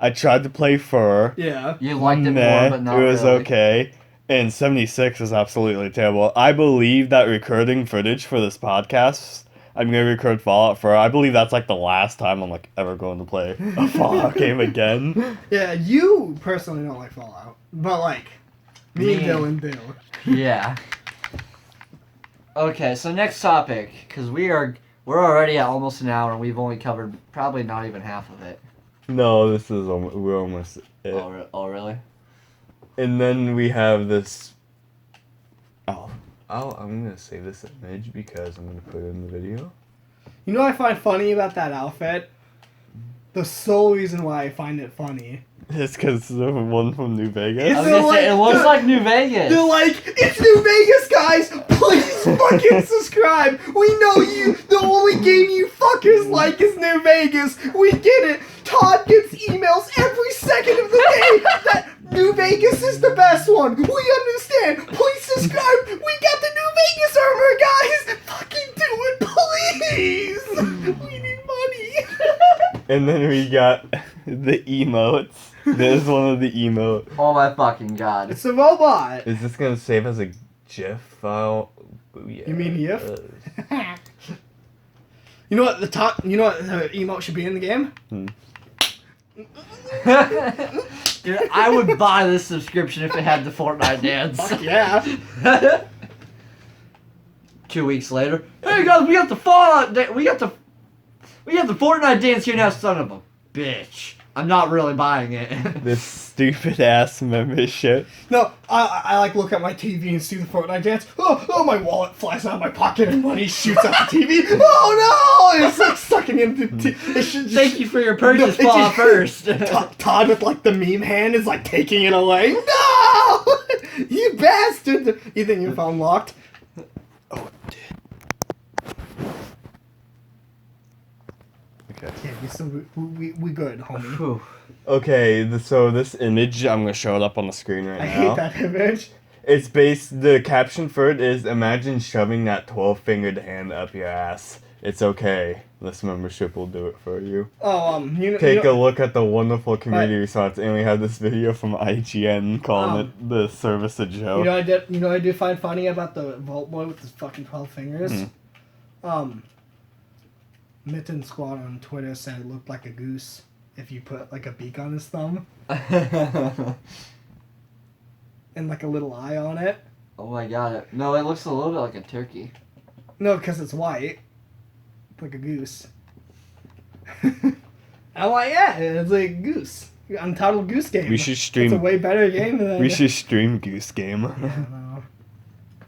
I tried to play 4. Yeah. You liked it more, but not really. It was okay. And 76 is absolutely terrible. I believe that recording footage for this podcast, I'm going to record Fallout 4. I believe that's like the last time I'm like ever going to play a Fallout game again. Yeah, you personally don't like Fallout. But like, me and Dylan do. Yeah. Okay, so next topic, because we're already at almost an hour and we've only covered probably not even half of it. No, we're almost it. Oh, really? And then we have this. I'm gonna save this image because I'm gonna put it in the video. You know what I find funny about that outfit? The sole reason why I find it funny. It's because the one from New Vegas. I was gonna say, it looks like New Vegas. They're like, it's New Vegas, guys! Please fucking subscribe! We know you, the only game you fuckers like is New Vegas! We get it! Todd gets emails every second of the day that New Vegas is the best one! We understand! Please subscribe! We got the New Vegas armor, guys! Fucking do it, please! We need money! And then we got the emotes. There's one of the emotes. Oh my fucking god. It's a robot! Is this gonna save as a GIF file? Ooh, yeah. You mean GIF? You know what the emote should be in the game? Dude, I would buy this subscription if it had the Fortnite dance. Fuck yeah. 2 weeks later, hey guys, we got the Fallout, we got the Fortnite dance here now, son of a bitch. I'm not really buying it. This stupid ass membership. No, I like look at my TV and see the Fortnite dance. Oh, my wallet flies out of my pocket and money shoots out the TV. Oh no! It's like sucking into. It should just, Thank you for your purchase, Fallout first. Todd with like the meme hand is like taking it away. No! You bastard! You think your phone locked? Oh, dude. Okay. Yeah, we good, homie. Whew. Okay, so this image, I'm gonna show it up on the screen right I now. hate that image. It's the caption for it is, imagine shoving that 12-fingered hand up your ass. It's okay. This membership will do it for you. Oh, Take a look at the wonderful community response, and we have this video from IGN calling it the service a joke. You know what I do find funny about the Vault Boy with his fucking 12 fingers? Mitten Squad on Twitter said it looked like a goose if you put like a beak on his thumb and like a little eye on it. Oh my god. No, it looks a little bit like a turkey. No, because it's white. Like a goose. I'm like, yeah, it's like a goose. Untitled Goose Game. We should stream. It's a way better game than We should stream Goose Game. Yeah,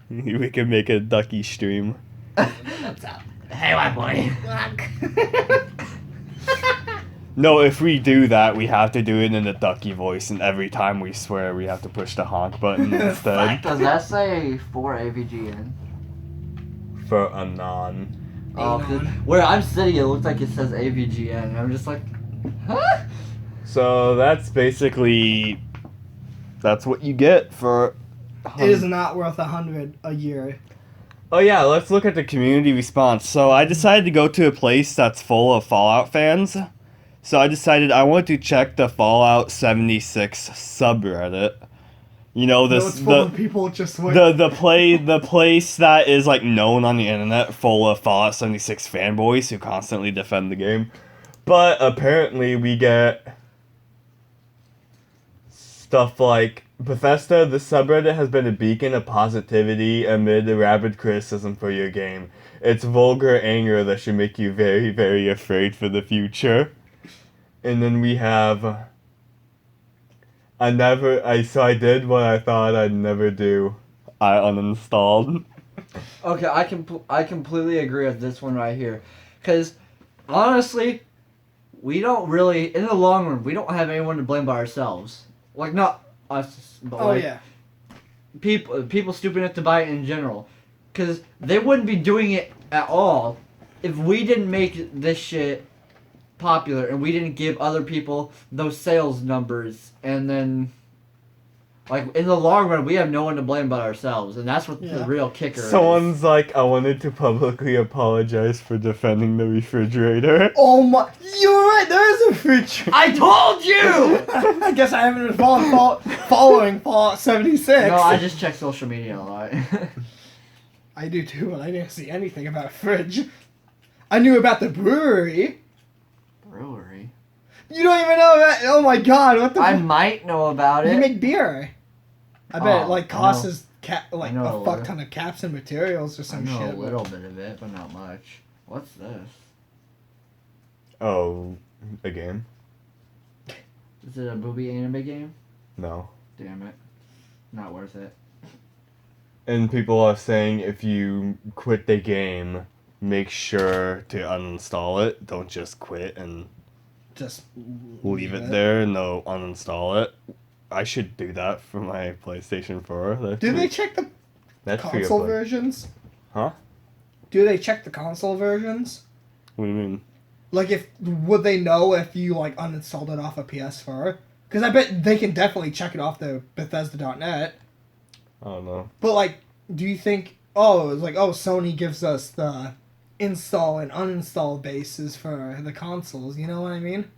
no. We could make a ducky stream. What's up? Hey, white boy. No, if we do that, we have to do it in a ducky voice, and every time we swear, we have to push the honk button instead. Does that say 4 AVGN? For a non. Oh, 'cause where I'm sitting, it looks like it says AVGN, and I'm just like, huh? So that's basically, that's what you get for. It is not worth 100 a year. Oh yeah, let's look at the community response. So I decided to go to a place that's full of Fallout fans. So I decided I wanted to check the Fallout 76 subreddit. You know, No, this it's full of people just like the place that is like known on the internet, full of Fallout 76 fanboys who constantly defend the game. But apparently we get stuff like, Bethesda, the subreddit has been a beacon of positivity amid the rabid criticism for your game. It's vulgar anger that should make you very, very afraid for the future. And then we have, I did what I thought I'd never do. I uninstalled. Okay, I completely agree with this one right here. Because, honestly, we don't really, in the long run, we don't have anyone to blame but ourselves. Like, not us, but Oh like, yeah. people stupid enough to buy it in general. Because they wouldn't be doing it at all if we didn't make this shit popular and we didn't give other people those sales numbers. And then, like, in the long run, we have no one to blame but ourselves. And that's what the real kicker is. Someone's like, I wanted to publicly apologize for defending the refrigerator. Oh my! You're right. There is a refrigerator. I told you! I guess I haven't been following Fallout 76. No, I just check social media a lot. I do too, but I didn't see anything about a fridge. I knew about the brewery. Brewery? You don't even know that? Oh my god! What the? I might know about You it. make beer. I bet it like costs I us like I know a a fuck little. ton of caps and materials or I some know shit. a little bit of it, but not much. What's this? Oh, a game? Is it a booby anime game? No. Damn it. Not worth it. And people are saying if you quit the game, make sure to uninstall it. Don't just quit and Just leave it there. No, uninstall it. I should do that for my PlayStation 4. Do they check the That's free to console play. versions? Huh? Do they check the console versions? What do you mean? Like, would they know if you like uninstalled it off a PS4? Because I bet they can definitely check it off the Bethesda.net. I don't know. But like, do you think? Oh, it's like, oh, Sony gives us the install and uninstall bases for the consoles. You know what I mean?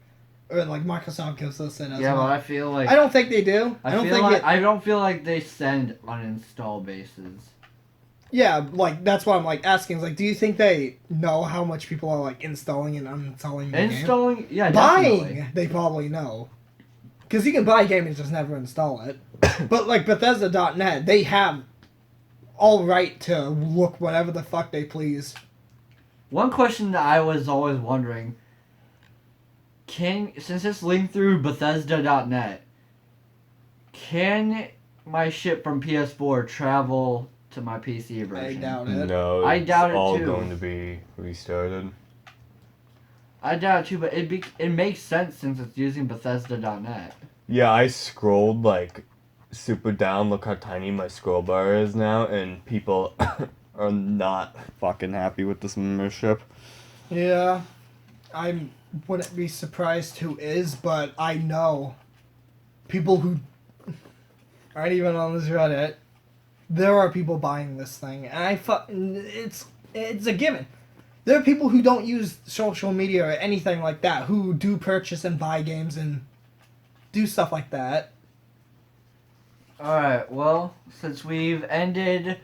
Or like Microsoft gives us it as Yeah, well. but I feel like I don't think they do. I don't think I don't feel like they send uninstall bases. Yeah, like that's why I'm like asking. Is like, do you think they know how much people are like installing and unstalling the game? Installing, yeah, Buying, definitely. they probably know. Because you can buy a game and just never install it. But like Bethesda.net, they have all right to look whatever the fuck they please. One question that I was always wondering, since it's linked through Bethesda.net, can my shit from PS4 travel to my PC I version? doubt it. No, I it's doubt it all too. going to be restarted. I doubt it too, but it makes sense since it's using Bethesda.net. Yeah, I scrolled like super down. Look how tiny my scroll bar is now, and people are not fucking happy with this membership. Yeah, I wouldn't be surprised who is, but I know people who aren't even on this Reddit. There are people buying this thing, and it's a given. There are people who don't use social media or anything like that who do purchase and buy games and do stuff like that. Alright, well, since we've ended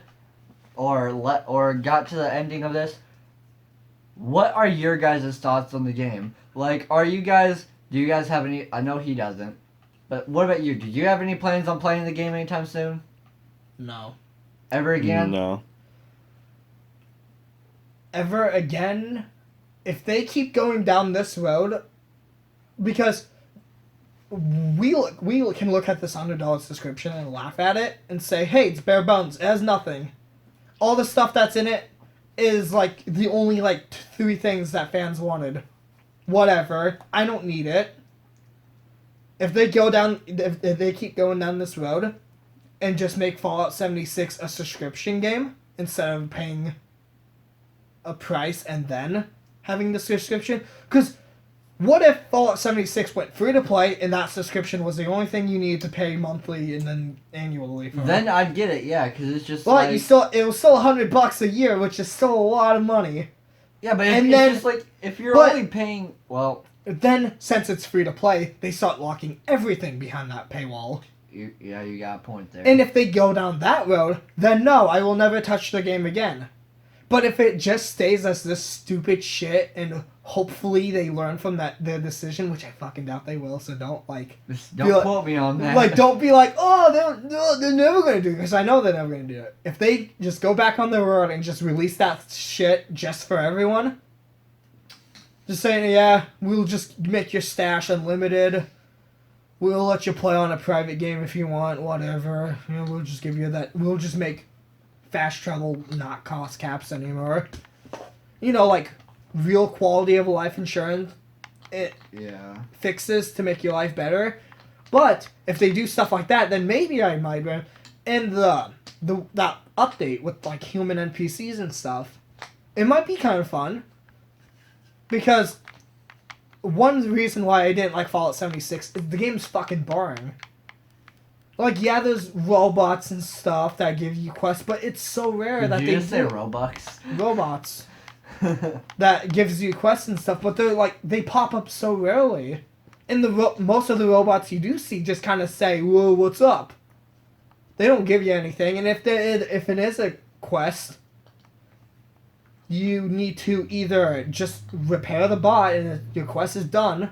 or got to the ending of this, what are your guys' thoughts on the game? Like, do you guys have any, I know he doesn't, but what about you? Do you have any plans on playing the game anytime soon? No. Ever again? No. Ever again? If they keep going down this road, because we can look at this $100 description and laugh at it and say, hey, it's bare bones, it has nothing. All the stuff that's in it is like the only like 3 things that fans wanted. Whatever, I don't need it. If they keep going down this road and just make Fallout 76 a subscription game instead of paying a price and then having the subscription, because what if Fallout 76 went free to play and that subscription was the only thing you needed to pay monthly and then annually for? Then I'd get it, yeah, because it's just but like... it was still $100 a year, which is still a lot of money. Yeah, but And it's then- just like, if you're but- only paying, well... Then, since it's free to play, they start locking everything behind that paywall. You got a point there. And if they go down that road, then no, I will never touch the game again. But if it just stays as this stupid shit, and hopefully they learn from their decision, which I fucking doubt they will, so don't, like... Don't quote me on that. Like, don't be like, oh, they're never gonna do it, because I know they're never gonna do it. If they just go back on the road and just release that shit just for everyone, just saying, yeah, we'll just make your stash unlimited, we'll let you play on a private game if you want, whatever, you know, we'll just give you that, we'll just make fast travel not cost caps anymore. You know, like, real quality of life insurance, Yeah. fixes to make your life better. But if they do stuff like that, then maybe I might. And that update with like human NPCs and stuff, it might be kind of fun. Because one reason why I didn't like Fallout 76 is the game's fucking boring. Like, yeah, there's robots and stuff that give you quests, but it's so rare that Did they you just say do- Robux? robots that gives you quests and stuff, but they're like, they pop up so rarely. And most of the robots you do see just kind of say, whoa, what's up? They don't give you anything, and if it is a quest, you need to either just repair the bot and your quest is done.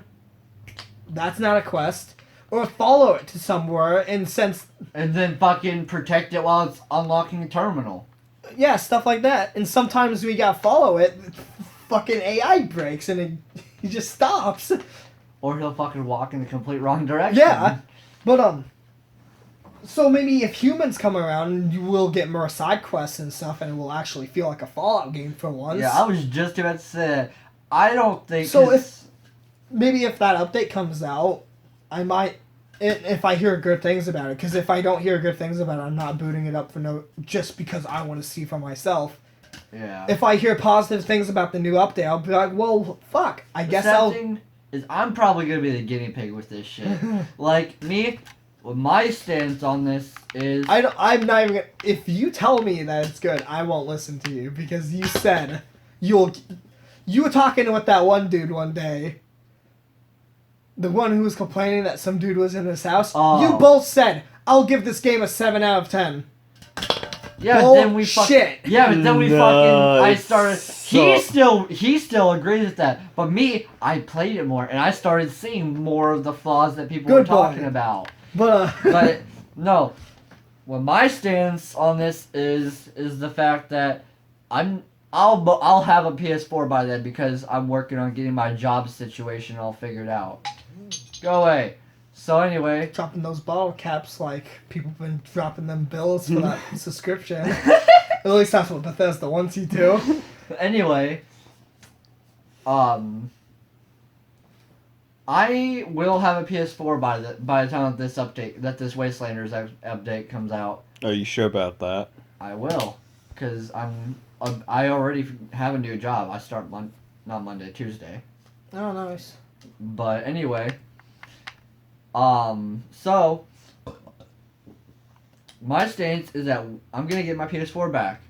That's not a quest. Or follow it to somewhere, and since... And then fucking protect it while it's unlocking a terminal. Yeah, stuff like that. And sometimes we gotta follow it, fucking AI breaks and he just stops. Or he'll fucking walk in the complete wrong direction. Yeah, but so maybe if humans come around, you will get more side quests and stuff, and it will actually feel like a Fallout game for once. Yeah, I was just about to say that. I don't think... So it's- if that update comes out, I might, if I hear good things about it, because if I don't hear good things about it, I'm not booting it up for just because I want to see for myself. Yeah. If I hear positive things about the new update, I'll be like, well, fuck, I guess sad I'll... thing is I'm probably going to be the guinea pig with this shit. Like, me, well, my stance on this is... I'm not even gonna, if you tell me that it's good, I won't listen to you, because you said you were talking with that one dude one day. The one who was complaining that some dude was in his house. Oh. You both said, I'll give this game a 7 out of 10. Yeah, but then we Bullshit. Yeah, but then we No, fucking... I it's started... so- He still agrees with that. But me, I played it more, and I started seeing more of the flaws that people were Good boy. talking about. But, But, no. Well, my stance on this is the fact that I'll have a PS4 by then because I'm working on getting my job situation all figured out. Go away. So anyway, Dropping those bottle caps like people have been dropping them bills for that subscription. At least that's what Bethesda wants you to. anyway, I will have a PS4 by the time this this Wastelanders update comes out. Are you sure about that? I will, cause I already have a new job. I start not Monday, Tuesday. Oh, nice. But anyway, so my stance is that I'm gonna get my PS4 back.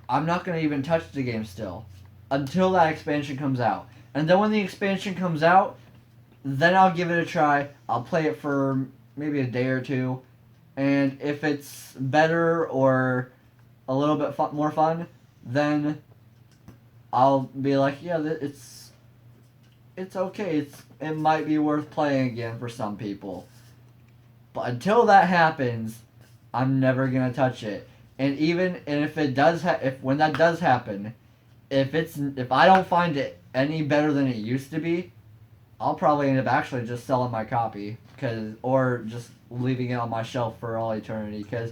I'm not gonna even touch the game still until that expansion comes out. And then when the expansion comes out, then I'll give it a try. I'll play it for maybe a day or two. And if it's better or a little bit more fun, then I'll be like, yeah, it's okay. It might be worth playing again for some people. But until that happens, I'm never gonna touch it. And if it does when that does happen, if I don't find it any better than it used to be, I'll probably end up actually just selling my copy or just leaving it on my shelf for all eternity because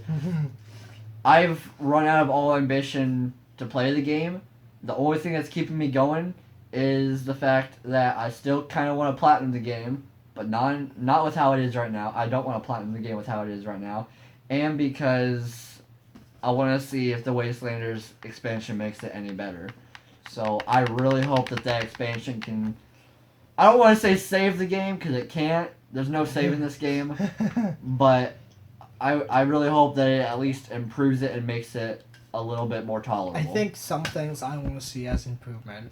I've run out of all ambition to play the game. The only thing that's keeping me going is the fact that I still kind of want to platinum the game, but not with how it is right now. I don't want to platinum the game with how it is right now, and because I want to see if the Wastelanders expansion makes it any better. So I really hope that expansion can... I don't want to say save the game, because it can't. There's no saving this game. But I really hope that it at least improves it and makes it a little bit more tolerable. I think some things I want to see as improvement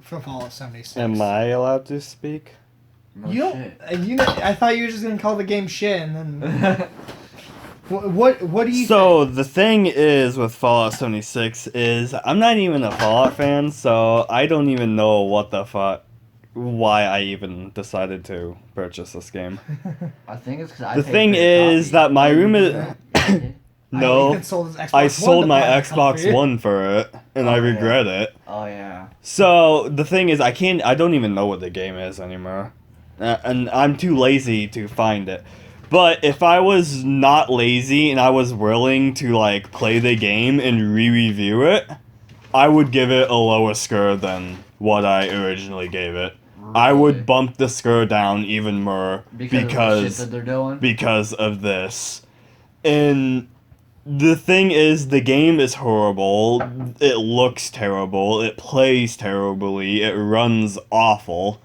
for Fallout 76. Am I allowed to speak? No you shit. I thought you were just going to call the game shit and then... What do you So think? the thing is with Fallout 76 is I'm not even a Fallout fan, so I don't even know what the fuck, why I even decided to purchase this game. I think it's because The thing is that my room is no, Ethan sold his Xbox I One sold to my buy a Xbox copy. One for it, and I Oh, yeah. regret it. Oh, yeah. So the thing is, I don't even know what the game is anymore, and I'm too lazy to find it. But if I was not lazy and I was willing to like play the game and re-review it, I would give it a lower score than what I originally gave it. I Really? would bump the score down even more Because of the shit that they're doing? because of this. And the thing is, the game is horrible. It looks terrible. It plays terribly. It runs awful.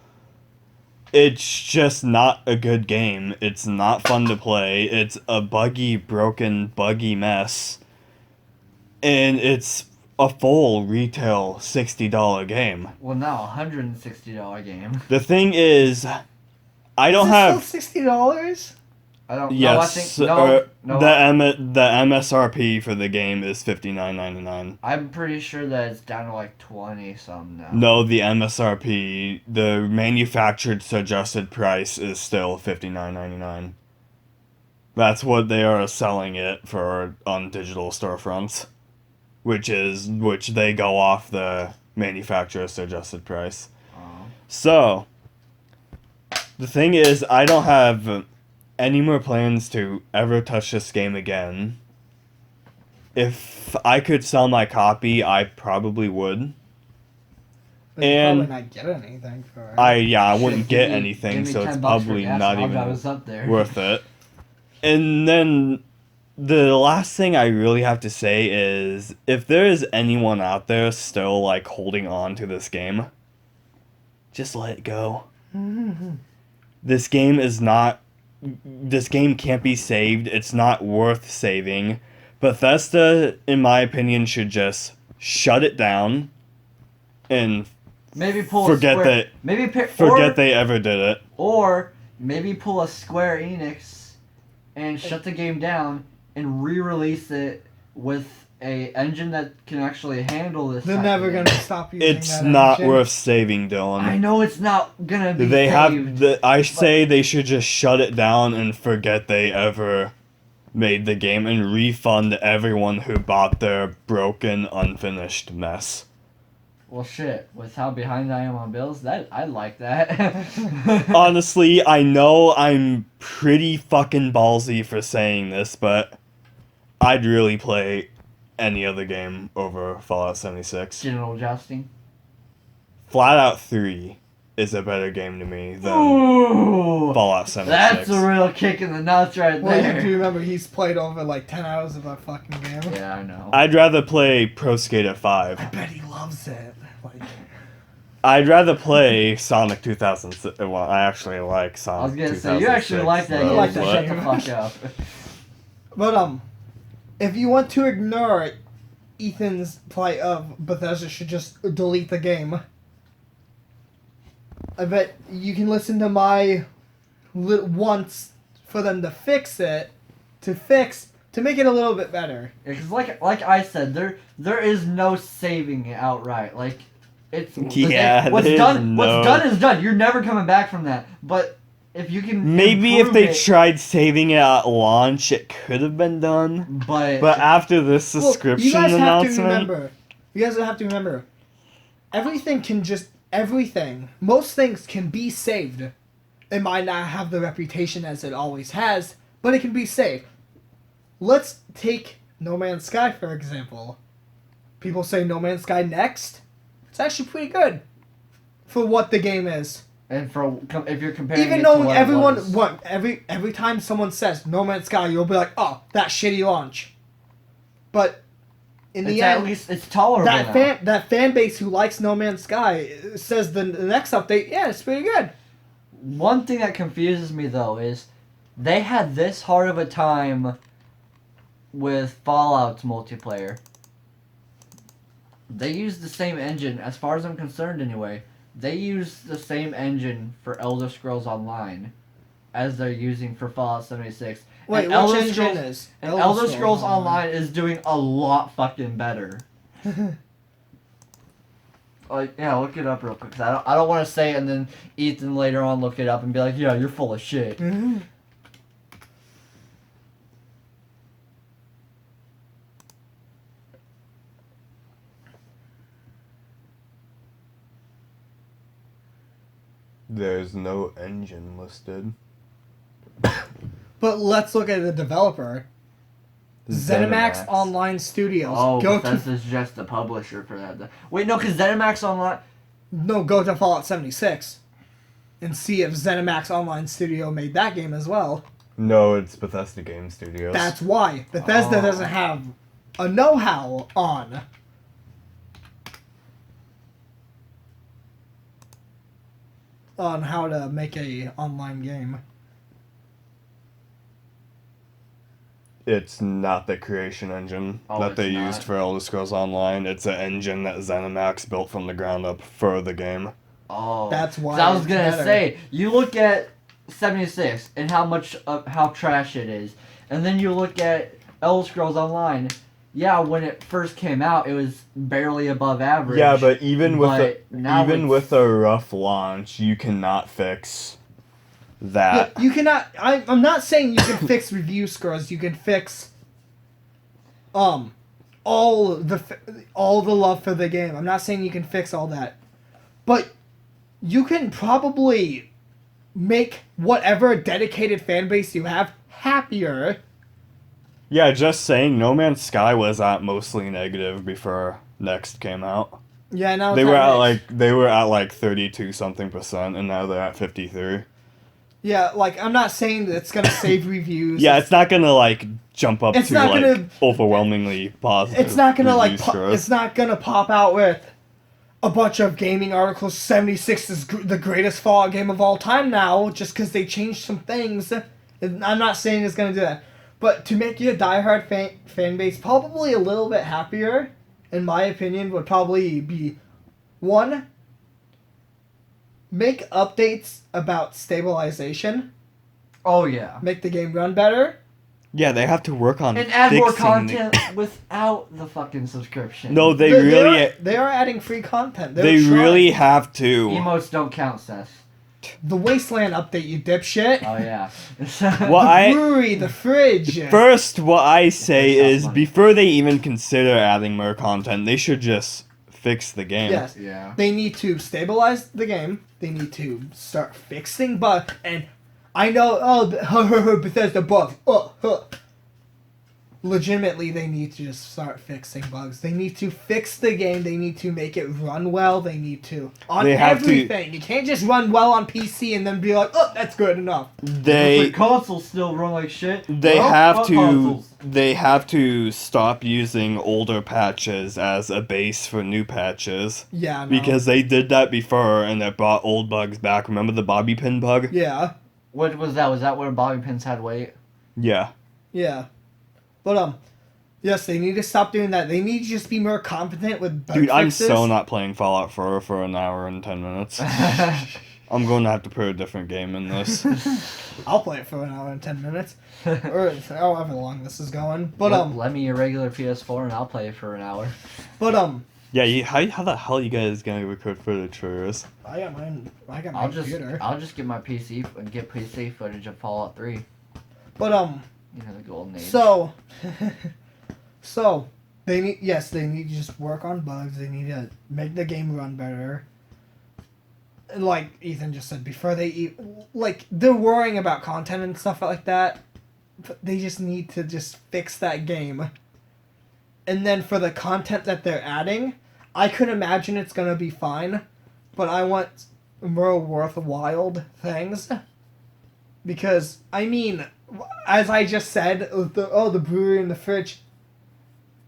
It's just not a good game. It's not fun to play. It's a broken mess. And it's a full retail $60 game. Well, now $160 game. The thing is, I don't Is it have... still $60? I don't know. Yes, I think no. the MSRP for the game is $59.99. I'm pretty sure that it's down to like 20 something now. No, the MSRP, the manufactured suggested price is still $59.99. That's what they are selling it for on digital storefronts, which they go off the manufacturer suggested price. Oh. So, the thing is, I don't have any more plans to ever touch this game again. If I could sell my copy, I probably would. But you'd And probably not get anything for it. I Shit, wouldn't get give me anything, so 10 it's bucks for probably gas, not I'll drive even us up there. worth it. And then the last thing I really have to say is, if there is anyone out there still like holding on to this game, just let it go. This game can't be saved. It's not worth saving. Bethesda, in my opinion, should just shut it down and Maybe pull forget a Square, that they ever did it. or maybe pull a Square Enix and shut the game down and re-release it with a engine that can actually handle this. They're type never of gonna game. stop using It's that not engine. worth saving, Dylan. I know it's not gonna be They saved. I say they should just shut it down and forget they ever made the game and refund everyone who bought their broken, unfinished mess. Well, shit. With how behind I am on bills, I like that. Honestly, I know I'm pretty fucking ballsy for saying this, but I'd really play any other game over Fallout 76. General jousting. Flat Out 3 is a better game to me than Ooh, Fallout 76. that's a real kick in the nuts right Well, there. you do remember he's played over like 10 hours of that fucking game. Yeah, I know. I'd rather play Pro Skater I 5. bet he loves it. Like, I'd rather play Sonic 2006. Well, I actually like I Sonic was gonna 2006. say, you actually like that though, game, like so that shut the game. fuck up. but if you want to ignore Ethan's plight of Bethesda should just delete the game. I bet you can listen to my once for them to fix it, to make it a little bit better. Because like I said, there is no saving it outright. Like it's Yeah, what's there's done no- what's done is done. You're never coming back from that. But if you can Maybe if they improve it, tried saving it at launch, it could have been done. but After this subscription you guys announcement, you guys have to remember, most things can be saved. It might not have the reputation as it always has, but it can be saved. Let's take No Man's Sky, for example. People say No Man's Sky next. It's actually pretty good for what the game is. and for if you're comparing Even it though to what everyone, it was, every time someone says No Man's Sky, you'll be like, oh, that shitty launch. But in the it's end, at least it's tolerable now. that fan base who likes No Man's Sky says the next update, yeah, it's pretty good. One thing that confuses me though is they had this hard of a time with Fallout's multiplayer. They used the same engine, as far as I'm concerned anyway. They used the same engine for Elder Scrolls Online as they're using for Fallout 76. Wait, And which Elder engine Scrolls, is? and Elder Scrolls Online is doing a lot fucking better. Like, yeah, look it up real quick. 'Cause I don't want to say it and then Ethan later on look it up and be like, yeah, you're full of shit. Mhm. there's no engine listed. But let's look at the developer. ZeniMax Online Studios. Oh, go Bethesda's just the publisher for that. Wait, no, because ZeniMax Online... go to Fallout 76 and see if ZeniMax Online Studio made that game as well. No, it's Bethesda Game Studios. That's why Bethesda Oh. doesn't have a know-how on how to make a online game. It's not the creation engine Oh, that it's they not? used for Elder Scrolls Online. It's an engine that ZeniMax built from the ground up for the game. Oh. That's why 'Cause I was it's going to better. say, you look at 76 and how trash it is. And then you look at Elder Scrolls Online. Yeah, when it first came out, it was barely above average. Yeah, but even with But now even it's- with a rough launch, you cannot fix that. Yeah, you cannot. I'm not saying you can fix review scores. You can fix, all the love for the game. I'm not saying you can fix all that, but you can probably make whatever dedicated fan base you have happier. Yeah, just saying, No Man's Sky was at mostly negative before Next came out. Yeah, now They it's were not at mixed. they were at like 32 something percent, and now they're at 53. Yeah, like I'm not saying that it's gonna save reviews. Yeah, it's not gonna like jump up It's to not like gonna- overwhelmingly positive. It's not gonna like. review scores. It's not gonna pop out with a bunch of gaming articles. 76 is the greatest Fallout game of all time now, just because they changed some things. And I'm not saying it's gonna do that, but to make you a diehard fan base probably a little bit happier, in my opinion, would probably be one. Make updates about stabilization. Oh, yeah. Make the game run better. Yeah, they have to work on And add more fixing content without the fucking subscription. No, they They are adding free content. They really have to. Emotes don't count, Seth. The Wasteland update, you dipshit. Oh yeah. Well, The brewery, the fridge. First, what I say It's is money. before they even consider adding more content, they should just fix the game. Yes. Yeah. They need to stabilize the game. They need to start fixing bugs. And I know, Bethesda bugs. Legitimately, they need to just start fixing bugs. They need to fix the game. They need to make it run well. They need to on They have to- everything. You can't just run well on PC and then be like, oh, that's good enough. The consoles still run like shit. They Well, have fuck to consoles. they have to stop using older patches as a base for new patches. Yeah, no. Because they did that before and it brought old bugs back. Remember the bobby pin bug? Yeah, What was that? Was that where bobby pins had weight? Yeah. yeah. But yes, they need to stop doing that. They need to just be more competent with bug Dude, I'm fixes. so not playing Fallout 4 for an hour and 10 minutes. I'm going to have to put a different game in this. I'll play it for an hour and 10 minutes, or however long this is going. But Let me your regular PS4 and I'll play it for an hour. Yeah, how the hell you guys gonna record footage for this? I got my computer. I'll just get my PC and get PC footage of Fallout 3. But You know, the golden age. so they need to just work on bugs. They need to make the game run better. And like Ethan just said before, they're worrying about content and stuff like that. But they just need to just fix that game. And then for the content that they're adding, I could imagine it's gonna be fine, but I want more worthwhile things. Because I mean, as I just said, the brewery and the fridge.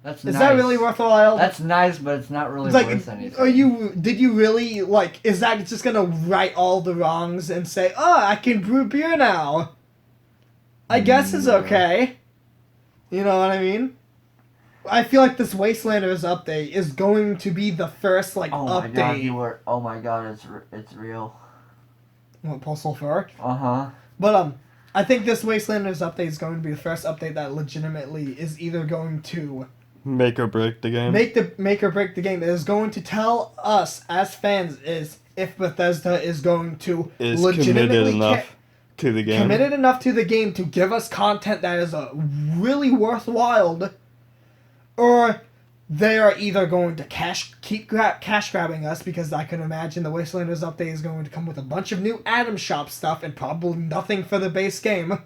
That's Is nice. that really worthwhile? That's nice, but it's not really Like, worth anything. did you really, like, is that just gonna right all the wrongs and say, oh, I can brew beer now? I guess it's okay. You know what I mean? I feel like this Wastelanders update is going to be the first, like, Oh my god, update. oh my god, it's real. What, Postal Fur? Uh-huh. But, I think this Wastelanders update is going to be the first update that legitimately is either going to Make or break the game? make or break the game. It is going to tell us as fans is if Bethesda is going to Is legitimately committed enough to the game. committed enough to the game to give us content that is really worthwhile, or they are either going to cash grabbing us, because I can imagine the Wastelanders update is going to come with a bunch of new Atom Shop stuff and probably nothing for the base game.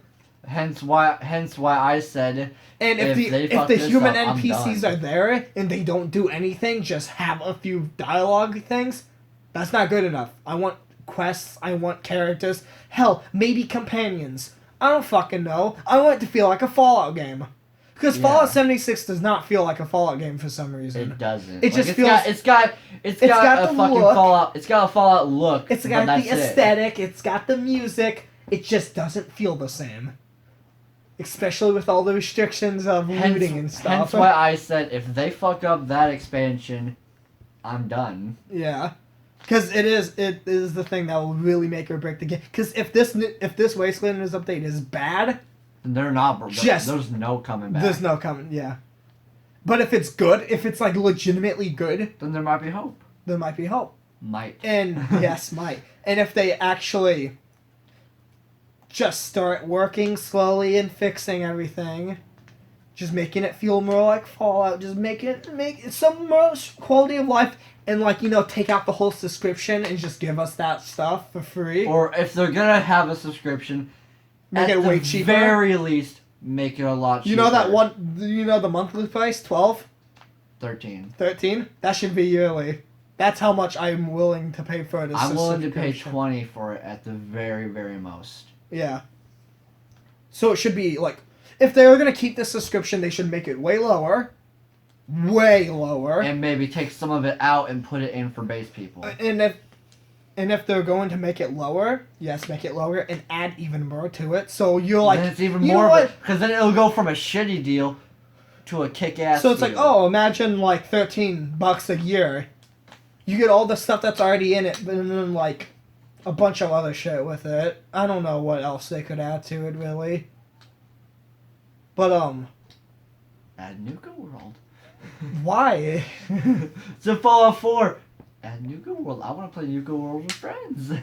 Hence why I said, And if they fuck the this human up, I'm NPCs done. are there and they don't do anything, just have a few dialogue things, that's not good enough. I want quests, I want characters, hell, maybe companions. I don't fucking know. I want it to feel like a Fallout game. Because Yeah. Fallout 76 does not feel like a Fallout game for some reason. it doesn't. It just it's feels- got got a the fucking look. Fallout. It's got a Fallout look. It's but got that's the it. aesthetic, it's got the music, it just doesn't feel the same. Especially with all the restrictions of looting and stuff. Hence why I said if they fuck up that expansion, I'm done. Yeah, because it is the thing that will really make or break the game. Because if this Wastelanders update is bad, They're not. Yes. There's no coming back. there's no coming. Yeah, but if it's good, if it's like legitimately good, Then there might be hope. there might be hope. Might. And yes, might. And if they actually just start working slowly and fixing everything, just making it feel more like Fallout, just make it some more quality of life, and like, you know, take out the whole subscription and just give us that stuff for free. Or if they're gonna have a subscription, Make at it way the cheaper. very least, make it a lot cheaper. You know that one, you know the monthly price, 12, 13. 13? That should be yearly. That's how much I'm willing to pay for this I'm willing to pay subscription. 20 for it at the very, very most. Yeah. So it should be, like, if they were going to keep this subscription, they should make it way lower. Way lower. And maybe take some of it out and put it in for base people. And if they're going to make it lower, yes, make it lower and add even more to it. So you're like, then it's even you know more what? because then it'll go from a shitty deal to a kick-ass So it's like, deal. oh, imagine like $13 a year. You get all the stuff that's already in it, but then like a bunch of other shit with it. I don't know what else they could add to it, really. But Add Nuka World. why? So Fallout 4. Add Nuka World. I want to play Nuka World with friends.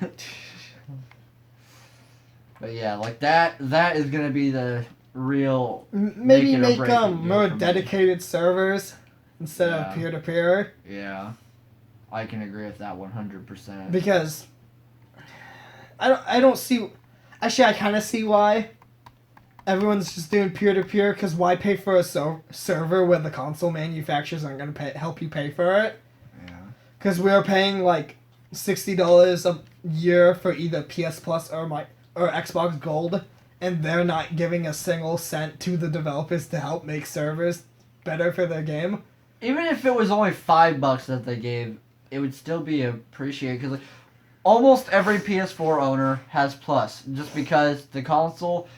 But yeah, like that is gonna be the real Maybe make it or make break it deal more for me. dedicated servers instead Yeah. of peer to peer. Yeah. I can agree with that 100%. Because I don't see. Actually, I kind of see why everyone's just doing peer to peer. Because why pay for a server when the console manufacturers aren't gonna help you pay for it? Yeah. Because we're paying like $60 a year for either PS Plus or Xbox Gold, and they're not giving a single cent to the developers to help make servers better for their game. Even if it was only $5 that they gave, it would still be appreciated because like, almost every PS4 owner has Plus, just because the console.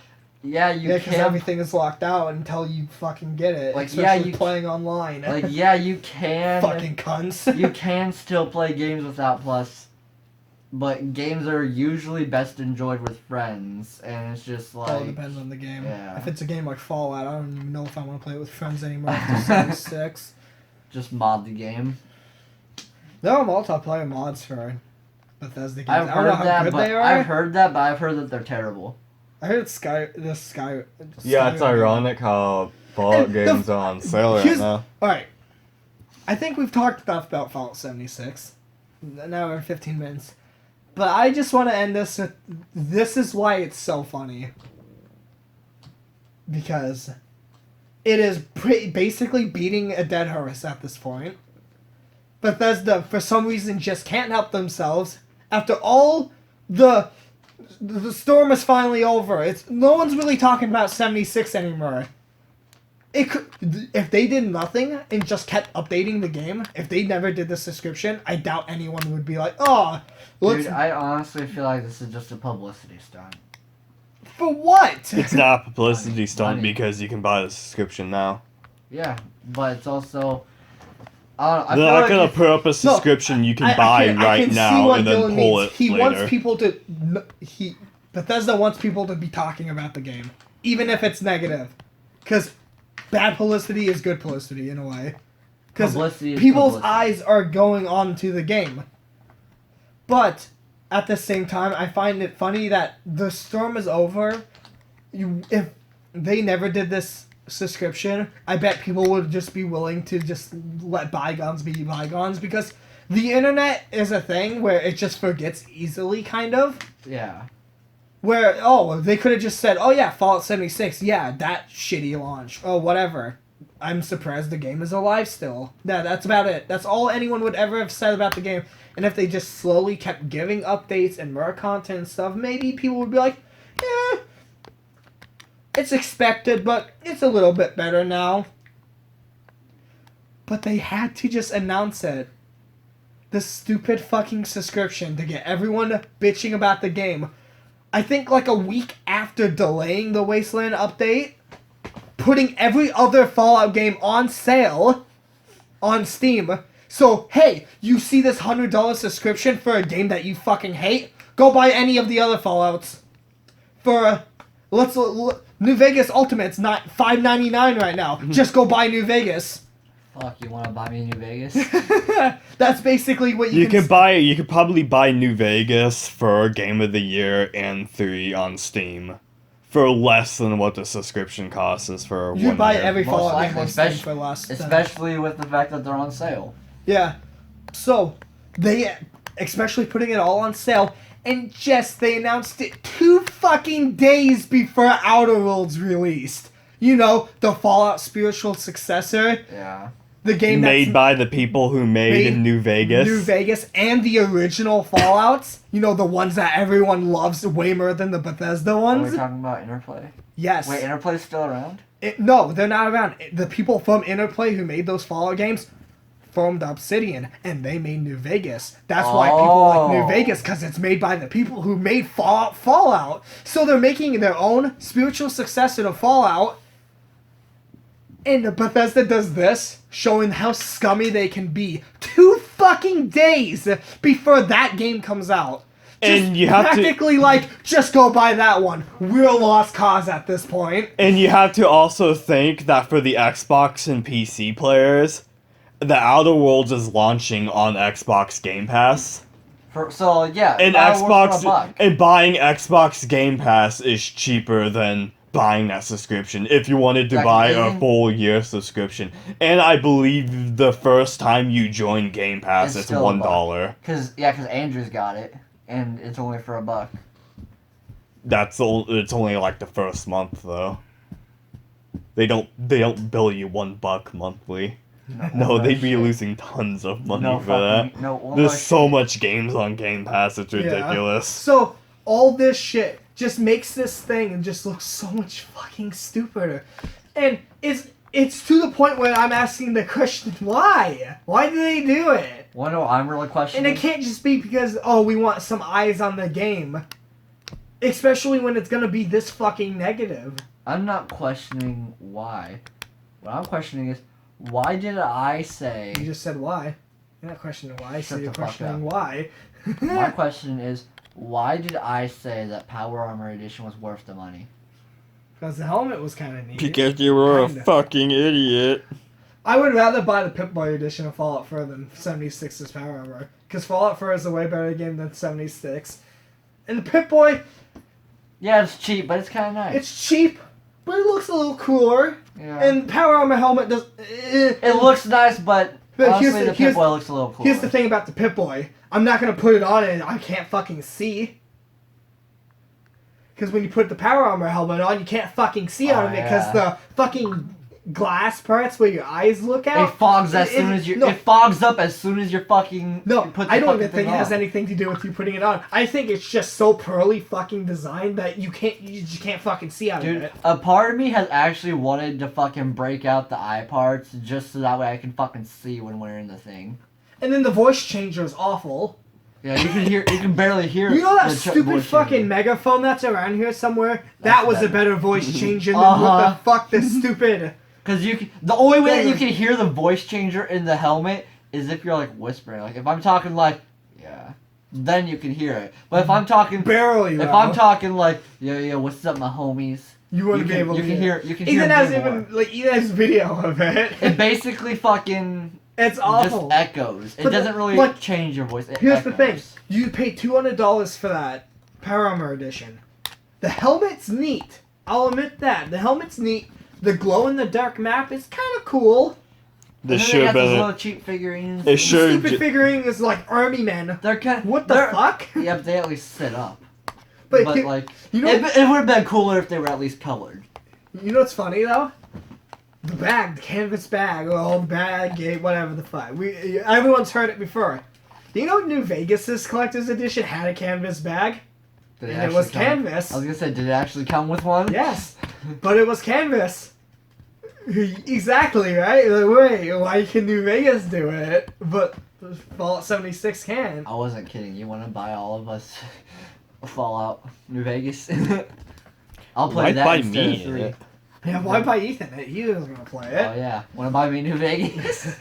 Yeah, you Yeah, because can. everything is locked out until you fucking get it. Like, Especially yeah, you playing online. Like, yeah, you can. Fucking cunts. You can still play games without Plus, but games are usually best enjoyed with friends, and it's just like. All depends on the game. Yeah. If it's a game like Fallout, I don't even know if I want to play it with friends anymore after 76. Just mod the game. There are multiplayer mods for Bethesda games. I've I don't know heard how that, good but they are. I've heard that they're terrible. I heard Yeah, it's Skyrim- ironic how Fallout And games are on sale right here's- now. Alright. I think we've talked enough about Fallout 76. Now we're 15 minutes. But I just want to end this with, this is why it's so funny. Because it is basically beating a dead horse at this point. Bethesda, for some reason, just can't help themselves. After all the storm is finally over. No one's really talking about 76 anymore. It could, if they did nothing and just kept updating the game, if they never did the subscription, I doubt anyone would be like, oh, let's... Dude, I honestly feel like this is just a publicity stunt. For what? It's not a publicity Money. stunt because you can buy the subscription now. Yeah, but it's also. I They're feel not like gonna if- put up a subscription you can buy I right can see now what and then Dylan pull means. it He later. wants people to... Bethesda wants people to be talking about the game. Even if it's negative. Because bad publicity is good publicity, in a way. Because Publicity is people's publicity. eyes are going on to the game. But, at the same time, I find it funny that the storm is over. If they never did this subscription, I bet people would just be willing to just let bygones be bygones, because the internet is a thing where it just forgets easily, kind of. Yeah. Where, oh, they could have just said, oh yeah, Fallout 76, yeah, that shitty launch, oh, whatever. I'm surprised the game is alive still. Yeah, that's about it. That's all anyone would ever have said about the game. And if they just slowly kept giving updates and more content and stuff, maybe people would be like, eh, it's expected, but it's a little bit better now. But they had to just announce it. The stupid fucking subscription to get everyone bitching about the game. I think like a week after delaying the Wasteland update, putting every other Fallout game on sale on Steam. So, hey, you see this $100 subscription for a game that you fucking hate? Go buy any of the other Fallouts. For, New Vegas Ultimate's not $5.99 right now. Just go buy New Vegas. Fuck, you wanna buy me New Vegas? That's basically what You could probably buy New Vegas for Game of the Year and 3 on Steam for less than what the subscription cost is for You 1 buy year. every Most Fallout game likely, on Steam for less. Especially with the fact that they're on sale. Yeah. So, they, especially putting it all on sale, and they announced it 2 fucking days before Outer Worlds released. You know, the Fallout spiritual successor. Yeah. The game made that's by the people who made New Vegas. New Vegas, and the original Fallouts. You know, the ones that everyone loves way more than the Bethesda Are ones. we talking about Interplay? Yes. Wait, Interplay's still around? No, they're not around. The people from Interplay who made those Fallout games formed Obsidian, and they made New Vegas. That's why people like New Vegas, because it's made by the people who made Fallout. So they're making their own spiritual successor to Fallout. And Bethesda does this, showing how scummy they can be 2 fucking days before that game comes out. And you have to, practically like, just go buy that one. We're a lost cause at this point. and you have to also think that for the Xbox and PC players, The Outer Worlds is launching on Xbox Game Pass. So yeah, And buy one for Xbox $1. and buying Xbox Game Pass is cheaper than buying that subscription if you wanted to Like, buy a isn't- full year subscription. And I believe the first time you join Game Pass, It's it's still $1. Cause Andrew's got it, and it's only for $1. It's only like the first month though. They don't bill you $1 monthly. No, they'd be shit. losing tons of money No for that. fucking no. There's so much games on Game Pass, it's ridiculous. So all this shit just makes this thing and just looks so much fucking stupider. And it's to the point where I'm asking the question, why? Why do they do it? Well, no, I'm really questioning. And it can't just be because, oh, we want some eyes on the game. Especially when it's gonna be this fucking negative. I'm not questioning why. What I'm questioning is, why did I say... You just said why. You're not questioning why, so Shut you're the fuck questioning up. why. My question is, why did I say that Power Armor Edition was worth the money? Because the helmet was kind of neat. Because you were Kinda. a fucking idiot. I would rather buy the Pip-Boy edition of Fallout 4 than 76's Power Armor. Because Fallout 4 is a way better game than 76. And the Pip-Boy, Yeah, it's cheap, but it's kind of nice. it's cheap, but it looks a little cooler. Yeah. And Power Armor helmet does... It looks nice, but honestly, the Pip-Boy looks a little cooler. Here's the thing about the Pip-Boy. I'm not going to put it on and I can't fucking see. Because when you put the Power Armor helmet on, you can't fucking see out of it because the fucking glass parts where your eyes look out. It fogs as soon as you. No, It fogs up as soon as you're fucking. no, you put the I don't fucking even think thing it has on. anything to do with you putting it on. I think it's just so poorly fucking designed that you just can't fucking see out of Dude, it. a part of me has actually wanted to fucking break out the eye parts just so that way I can fucking see when wearing the thing. And then the voice changer is awful. Yeah, you can barely hear. You know that the stupid voice fucking changer. megaphone that's around here somewhere? That's That was a better. better voice changer than Uh-huh. what the fuck this stupid... Cause the only way that you can hear the voice changer in the helmet is if you're like whispering. Like if I'm talking like, yeah, then you can hear it. But if I'm talking, Barely, if though. I'm talking like, yeah, what's up, my homies? You wouldn't be able to hear. You can Ethan hear has me more. even like Ethan has video of it. It basically fucking It's awful. just echoes. It But doesn't really like, change your voice. It Here's the thing: echoes. you pay $200 for that Power Armor edition. The helmet's neat. I'll admit that the helmet's neat. The glow in the dark map is kind of cool. This And then should they have got those been. little cheap figurines. It should- The stupid figurine is like army men. They're kind. What the fuck? Yeah, but they at least sit up. But, But you, like, you know, it would have been cooler if they were at least colored. you know what's funny though? The bag, the canvas bag, or the bag, whatever the fuck. Everyone's heard it before. Do you know New Vegas's collector's edition had a canvas bag? Did And it actually was come- canvas. I was gonna say, did it actually come with one? Yes, but it was canvas. Exactly, right? Like, wait, why can New Vegas do it, but Fallout 76 can? I wasn't kidding. You want to buy all of us Fallout New Vegas? I'll play Why that buy instead me of 3. it? Yeah, why buy Ethan it? He isn't gonna play Oh it. yeah, want to buy me New Vegas?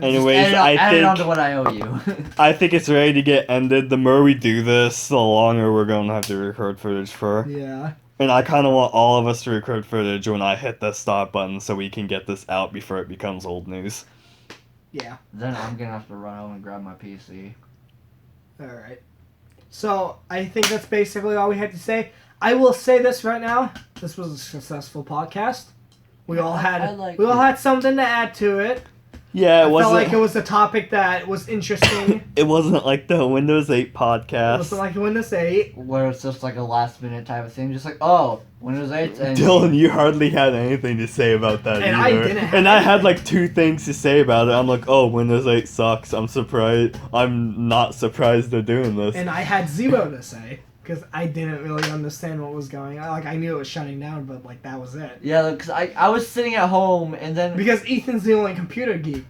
Anyways, add it on to what I owe you. I think it's ready to get ended. The more we do this, the longer we're gonna have to record footage for. Yeah. And I kind of want all of us to record footage when I hit the stop button so we can get this out before it becomes old news. Yeah. Then I'm gonna have to run home and grab my PC. Alright. So, I think that's basically all we had to say. I will say this right now. This was a successful podcast. We all had something to add to it. Yeah, I felt like it was a topic that was interesting. It wasn't like the Windows 8 It podcast. wasn't like Windows 8. Where it's just like a last minute type of thing, just like, oh, Windows 8 and Dylan, you hardly had anything to say about that And either. I didn't have and I had anything. like 2 things to say about it. I'm like, oh, Windows 8 sucks. I'm surprised. I'm not surprised they're doing this. And I had zero to say. Because I didn't really understand what was going on. Like, I knew it was shutting down, but, like, that was it. yeah, because I was sitting at home and then Because Ethan's the only computer geek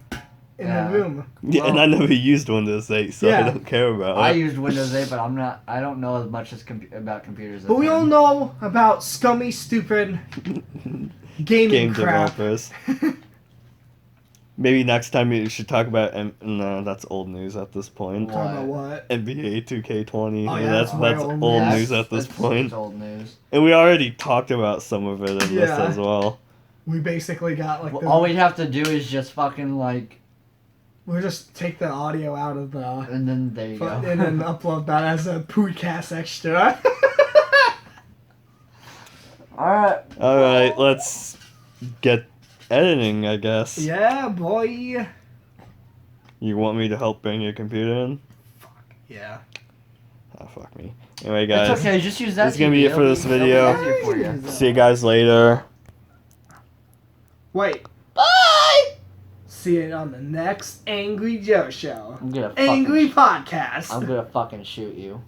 in Yeah. the room. Yeah, and I never used Windows 8, so I Yeah. don't care about I it. used Windows 8, but I don't know as much as about computers. But we all know about scummy, stupid gaming Game crap. developers. Maybe next time you should talk about. No, that's old news at this point. What? Talking about what? NBA 2K20. Oh, yeah, that's that's way that's old old news. news at this That's point. old news. And we already talked about some of it in this Yeah. as well. We basically got like Well, the. all we'd have to do is just fucking like, We'll just take the audio out of the. and then there you go. And then upload that as a podcast extra. Alright. Alright, let's get editing, I guess. Yeah, boy. You want me to help bring your computer in? Yeah. Oh, fuck me. Anyway, guys. It's okay, just use that. That's gonna be it for this It'll be video. easier for you. See you guys later. Wait. Bye! See you on the next Angry Joe show. I'm gonna Angry podcast. I'm gonna fucking shoot you.